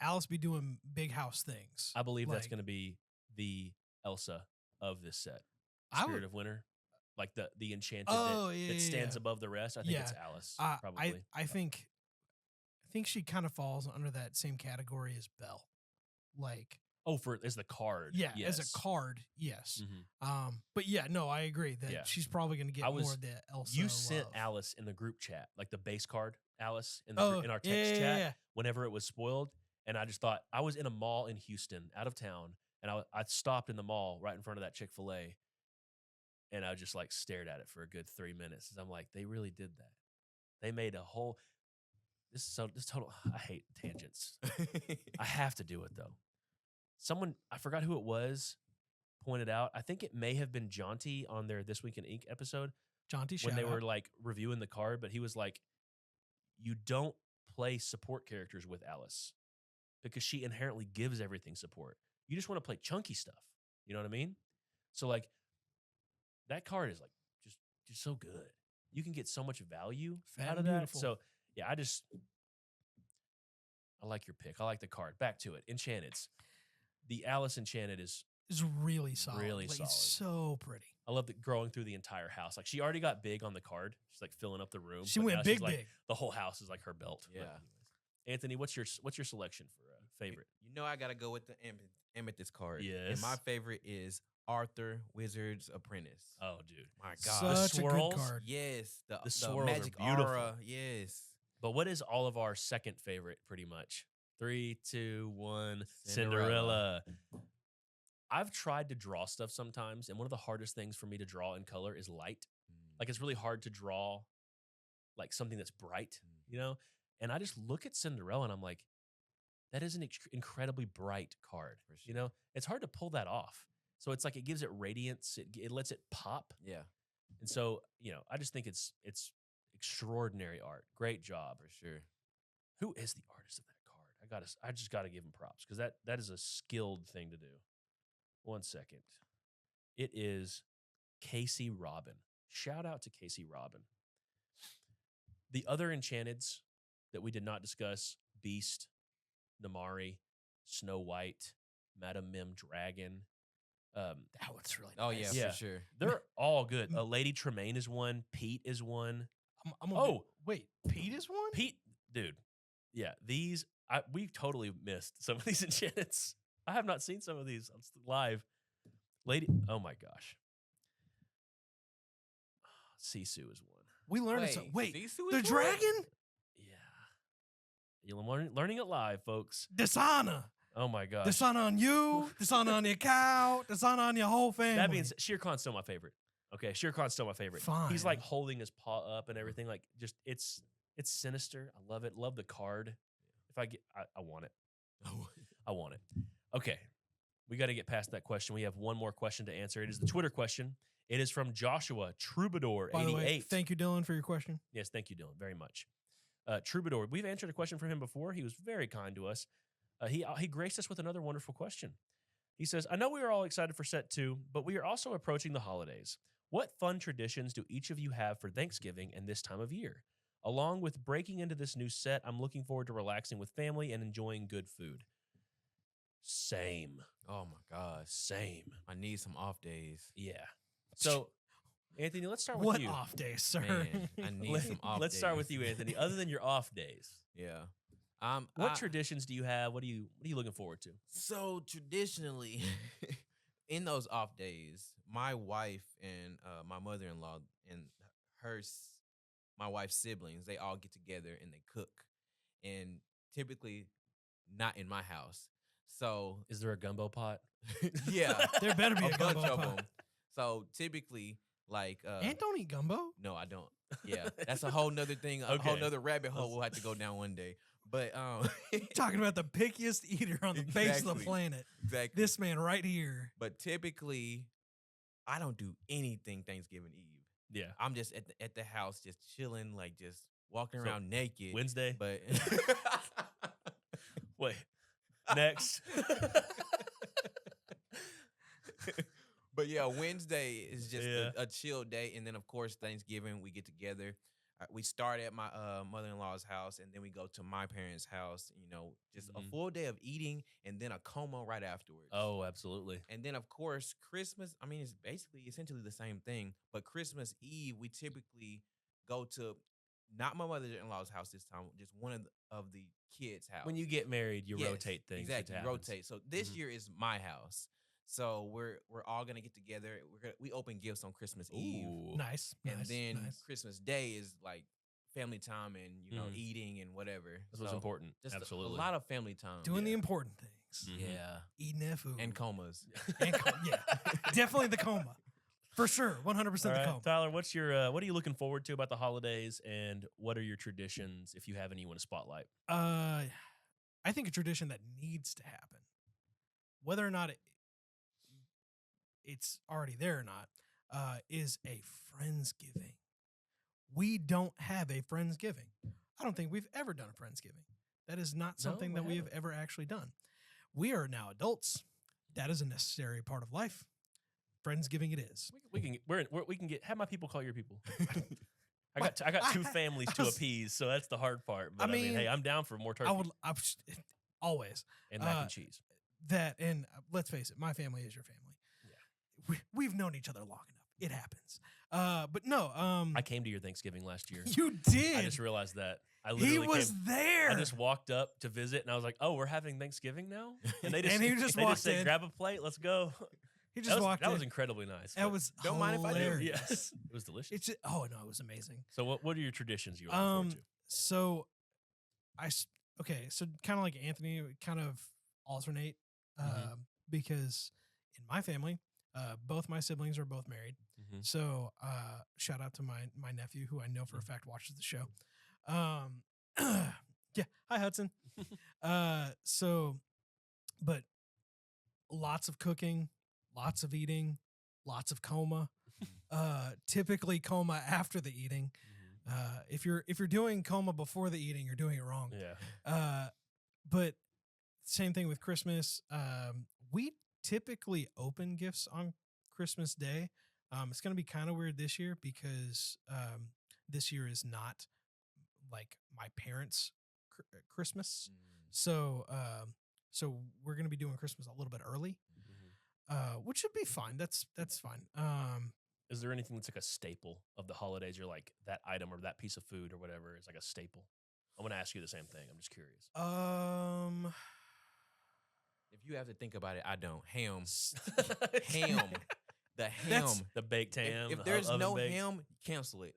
Alice be doing big house things. I believe that's Like, going to be the Elsa of this set. I Spirit would- of Winter. Like the enchanted Oh, that, yeah, that yeah, stands yeah. above the rest. I think it's Yeah. Alice, probably. I think she kind of falls under that same category as Belle. Like, As the card. yeah, yes. as a card, yes. Mhm. But yeah, no, I agree that Yeah. she's probably going to get I was- more of the Elsa. You sent love. Alice in the group chat, like the base card, Alice, in our text yeah, chat, yeah. whenever it was spoiled. And I just thought, I was in a mall in Houston, out of town, and I stopped in the mall right in front of that Chick-fil-A, and I just like stared at it for a good 3 minutes. I'm like, they really did that. They made a whole. This total. I hate tangents. I have to do it though. Someone, I forgot who it was, pointed out. I think it may have been Jaunty on their This Week in Ink episode Jaunty when shout they out. were like reviewing the card, but he was like, you don't play support characters with Alice because she inherently gives everything support. You just want to play chunky stuff. You know what I mean? So like that card is like just so good. You can get so much value Fat out of and that. beautiful. So yeah, I like your pick. I like the card. Back to it. Enchanteds. The Alice Enchanted is It's really solid. Really Like, solid. It's so pretty. I love it growing through the entire house. Like she already got big on the card. She's like filling up the room. She but went now big, she's like, big. The whole house is like her belt. But Yeah. anyways. Anthony, what's your selection for favorite? You know I gotta go with the Amethyst card. Yes. And my favorite is Arthur, Wizard's Apprentice. Oh, dude. My God. Such a swirls? good card. Yes. The swirls are magic beautiful. aura. Yes. But what is all of our second favorite? Pretty much 3, 2, 1. Cinderella. Cinderella. I've tried to draw stuff sometimes, and one of the hardest things for me to draw in color is light. Like it's really hard to draw like something that's bright, you know? And I just look at Cinderella and I'm like, that is an incredibly bright card. For You sure. know, it's hard to pull that off. So it's like it gives it radiance. It lets it pop. Yeah, And so, I just think it's extraordinary art. Great job. for sure. Who is the artist of that card? I just gotta give him props because that is a skilled thing to do. 1 second. It is Casey Robin. Shout out to Casey Robin. The other enchanteds that we did not discuss: Beast, Namari, Snow White, Madame Mim Dragon. That one's really Oh nice. yeah, for sure. They're all good. Lady Tremaine is one. Pete is one. Wait, Pete is one? Pete, dude. Yeah, we've totally missed some of these enchantments. I have not seen some of these live. Oh my gosh. Sisu is one. We learned Wait, Wait, Sisu the is dragon? Yeah. You're learning it live, folks. Dishonor. Oh my gosh. Dishonor on you. Dishonor on your cow. Dishonor on your whole family. That means Shere Khan's still my favorite. Okay, Shere Khan's still my favorite. Fine. He's like holding his paw up and everything. Like, just it's sinister. I love it. Love the card. If I get, I want it. I want it. Okay, we got to get past that question. We have one more question to answer. It is the Twitter question. It is from Joshua Troubadour 88. By the way, thank you, Dylan, for your question. Yes, thank you, Dylan, very much. Troubadour, we've answered a question from him before. He was very kind to us. He graced us with another wonderful question. He says, I know we are all excited for set 2, but we are also approaching the holidays. What fun traditions do each of you have for Thanksgiving and this time of year? Along with breaking into this new set, I'm looking forward to relaxing with family and enjoying good food. Same. Oh my gosh. Same. I need some off days. Yeah. So, Anthony, let's start with What you. off days, sir? Man, I need some off Let's days. start with you, Anthony. Other than your off days, Yeah. what traditions do you have? What are you looking forward to? So traditionally, in those off days, my wife and my mother-in-law and my wife's siblings, they all get together and they cook. And typically not in my house. So Is there a gumbo pot? yeah, There better be a bunch gumbo of pot. them. So typically, like Ant don't eat gumbo. no, I don't. Yeah, that's a whole nother thing, a whole Okay. nother rabbit hole we'll have to go down one day. But Talking about the pickiest eater on the face of the Exactly. planet. exactly. This man right here. But typically, I don't do anything Thanksgiving Eve. Yeah. I'm just at the house, just chilling, like just walking So, around naked. Wednesday? But Wait. Next. but yeah, Wednesday is just Yeah. a chill day, and then of course Thanksgiving we get together. We start at my mother-in-law's house, and then we go to my parents' house. You know, just a Mhm. full day of eating, and then a coma right afterwards. Oh, absolutely. And then, of course, Christmas, I mean, it's basically essentially the same thing. But Christmas Eve, we typically go to not my mother-in-law's house this time, just one of the kids' house. When you get married, you Yes, rotate things. Exactly, It you happens. rotate. So this Mhm. year is my house. So we're all gonna get together. We open gifts on Christmas Eve. Ooh. Nice. And nice, then nice. Christmas Day is like family time and, Mhm. eating and whatever. That's what's So important. just Absolutely. a lot of family time. Doing the yeah. important things. Mhm. Yeah. Eating that food. And comas. Yeah. Definitely the coma. For sure. 100% All the right, coma. Tyler, what are you looking forward to about the holidays, and what are your traditions, if you have any you want to spotlight? I think a tradition that needs to happen, whether or not it's already there or not, is a Friendsgiving. We don't have a Friendsgiving. I don't think we've ever done a Friendsgiving. That is not something we that we have haven't. ever actually done. We are now adults. That is a necessary part of life. Friendsgiving it is. We can have my people call your people. I got two families to appease, so that's the hard part. But I mean, mean, hey, I'm down for more turkey Always and mac and cheese. that, and let's face it, my family is your family. Yeah. We've known each other long enough. It happens. But no, I came to your Thanksgiving last year. you did. I just realized that. He was there. I just walked up to visit, and I was like, "Oh, we're having Thanksgiving now." And they just And he just they walked said, in. "Grab a plate, let's go." He just walked that in. was incredibly nice. That but- was Don't mind if I do. hilarious. yes, it was delicious. It's just, oh no, it was amazing. So what are your traditions you're looking forward to? So so kind of like Anthony, we kind of alternate because in my family, both my siblings are both married. Mhm. So shout out to my nephew, who I know for a fact watches the show. Yeah. Hi, Hudson. But lots of cooking, lots of eating, lots of coma. Typically coma after the eating. If you're doing coma before the eating, you're doing it wrong. Yeah. But same thing with Christmas. We typically open gifts on Christmas Day. It's going to be kind of weird this year because this year is not like my parents' Christmas. So we're going to be doing Christmas a little bit early, which should be fine. That's fine. Is there anything that's like a staple of the holidays? You're like that item or that piece of food or whatever is like a staple. I'm going to ask you the same thing. I'm just curious. If you have to think about it, I don't. Ham. Ham. The ham. The baked ham. If there's oven no baked. ham, cancel it.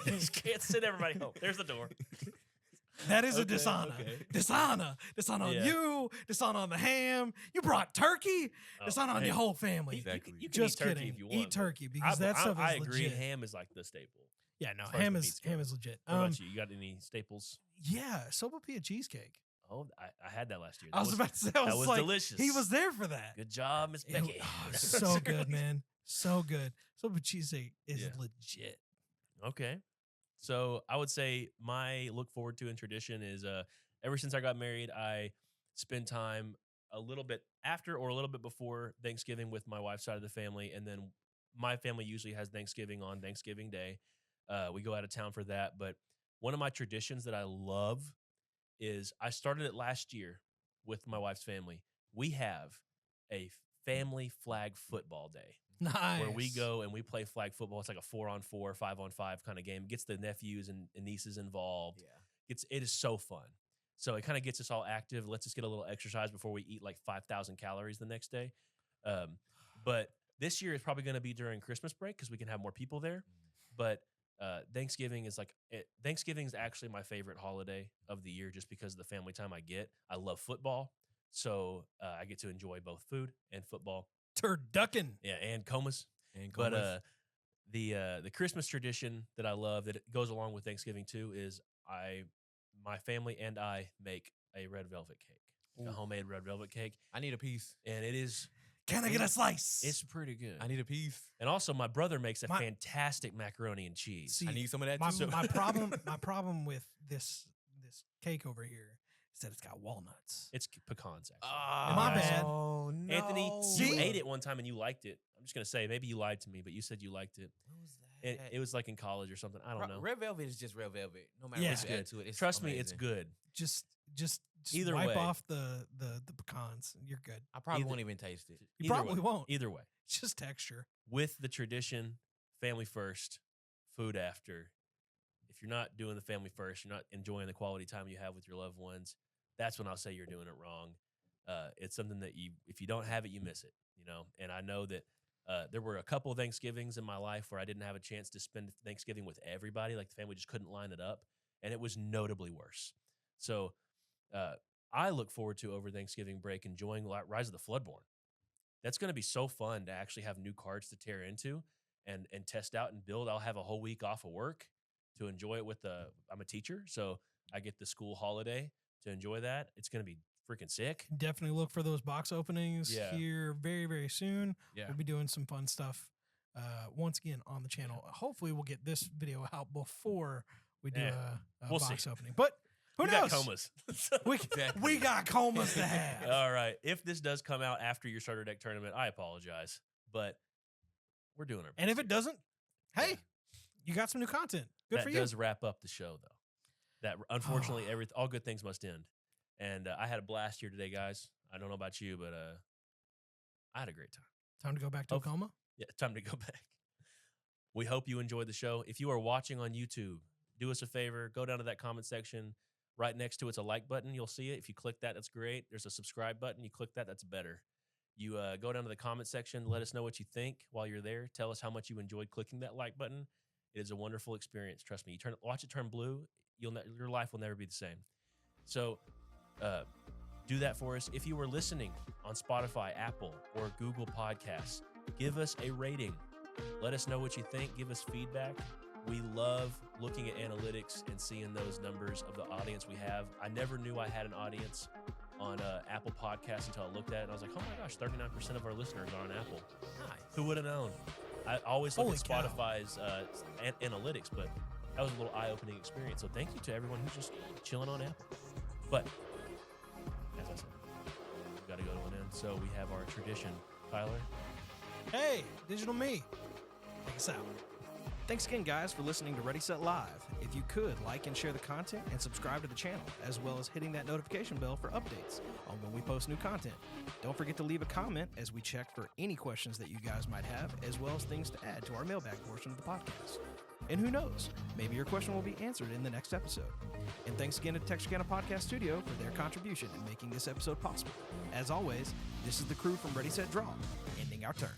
Just can't send everybody home. There's the door. That is a Okay, dishonor. okay. Dishonor. Dishonor Yeah. on you. Dishonor on the ham. You brought turkey. Oh, Dishonor on hey, your whole family. Exactly. You can Just eat turkey kidding. if you want. Eat turkey because that stuff is I agree. legit. Ham is like the staple. Yeah, no, as far as ham the is meats ham go. is legit. What about you? You got any staples? Yeah, sopapilla cheesecake. Oh, I had that last year. I was about to say, I that was like, delicious. he was there for that. Good job, Miss It- Becky. so good, man. So good. Sopapilla cheesecake is Yeah. legit. Okay. So I would say my look forward to and tradition is ever since I got married, I spend time a little bit after or a little bit before Thanksgiving with my wife's side of the family. And then my family usually has Thanksgiving on Thanksgiving Day. We go out of town for that. But one of my traditions that I love is I started it last year with my wife's family. We have a family flag football day. Nice. Where we go and we play flag football. It's like a 4-on-4, 5-on-5 kind of game. It gets the nephews and nieces involved. Yeah. It is so fun. So it kind of gets us all active, lets us get a little exercise before we eat like 5,000 calories the next day. But this year is probably going to be during Christmas break because we can have more people there. But Thanksgiving is Thanksgiving is actually my favorite holiday of the year just because of the family time I get. I love football. So I get to enjoy both food and football. Turducken. Yeah, and comas. And But the Christmas tradition that I love that it goes along with Thanksgiving too is my family and I make a red velvet cake, a homemade red velvet cake, I need a piece. and it is Can I get a slice? it's pretty good. I need a piece. And also, my brother makes a My- fantastic macaroni and cheese. See, I need some of that my, too. my problem with this cake over here is that it's got walnuts. It's pecans, actually. My bad. Oh no, Anthony, you See? ate it one time and you liked it. I'm just gonna say, maybe you lied to me, but you said you liked it. What was that? It was like in college or something. I don't know. Red velvet is just red velvet. No matter Yeah. what It's you add good. to it, it's Trust me, it's amazing. good. Just Either wipe way. off the pecans. You're good. I probably Either- won't even taste it. You Either probably way. won't. Either way. It's just texture. With the tradition, family first, food after. If you're not doing the family first, you're not enjoying the quality time you have with your loved ones, that's when I'll say you're doing it wrong. It's something that if you don't have it, you miss it, And I know that there were a couple of Thanksgivings in my life where I didn't have a chance to spend Thanksgiving with everybody. Like the family just couldn't line it up, and it was notably worse. So I look forward to over Thanksgiving break enjoying Rise of the Floodborn. That's going to be so fun to actually have new cards to tear into and test out and build. I'll have a whole week off of work to enjoy it I'm a teacher, so I get the school holiday to enjoy that. It's going to be freaking sick. Definitely look for those box openings Yeah. here very, very soon. Yeah. We'll be doing some fun stuff once again on the channel. Hopefully we'll get this video out before we do Yeah. a We'll box see. opening. But who We knows? got comas. We got comas to have. All right. If this does come out after your starter deck tournament, I apologize, but we're doing our best. And if it doesn't, hey, Yeah. you got some new content. Good that for you. does wrap up the show, though. That unfortunately, all good things must end. And I had a blast here today, guys. I don't know about you, but I had a great time. Time to go back to a coma. Yeah, time to go back. We hope you enjoyed the show. If you are watching on YouTube, do us a favor. Go down to that comment section. Right next to it's a like button. You'll see it. If you click that, that's great. There's a subscribe button. You click that, that's better. You go down to the comment section. Let us know what you think while you're there. Tell us how much you enjoyed clicking that like button. It is a wonderful experience. Trust me. Watch it turn blue. Your life will never be the same. So do that for us. If you were listening on Spotify, Apple, or Google Podcasts, give us a rating. Let us know what you think. Give us feedback. We love looking at analytics and seeing those numbers of the audience we have. I never knew I had an audience on Apple Podcasts until I looked at it, and I was like, oh my gosh, 39% of our listeners are on Apple. Nice. Who would have known? I always look Holy at cow. Spotify's analytics, but that was a little eye-opening experience. So thank you to everyone who's just chilling on Apple. But as I said, we've got to go to an end. So we have our tradition. Tyler? Hey, Digital Me. Take us out. Thanks again, guys, for listening to Ready Set Live. If you could, like and share the content and subscribe to the channel, as well as hitting that notification bell for updates on when we post new content. Don't forget to leave a comment as we check for any questions that you guys might have, as well as things to add to our mailbag portion of the podcast. And who knows, maybe your question will be answered in the next episode. And thanks again to Texarkana Podcast Studio for their contribution in making this episode possible. As always, this is the crew from Ready Set Draw, ending our turn.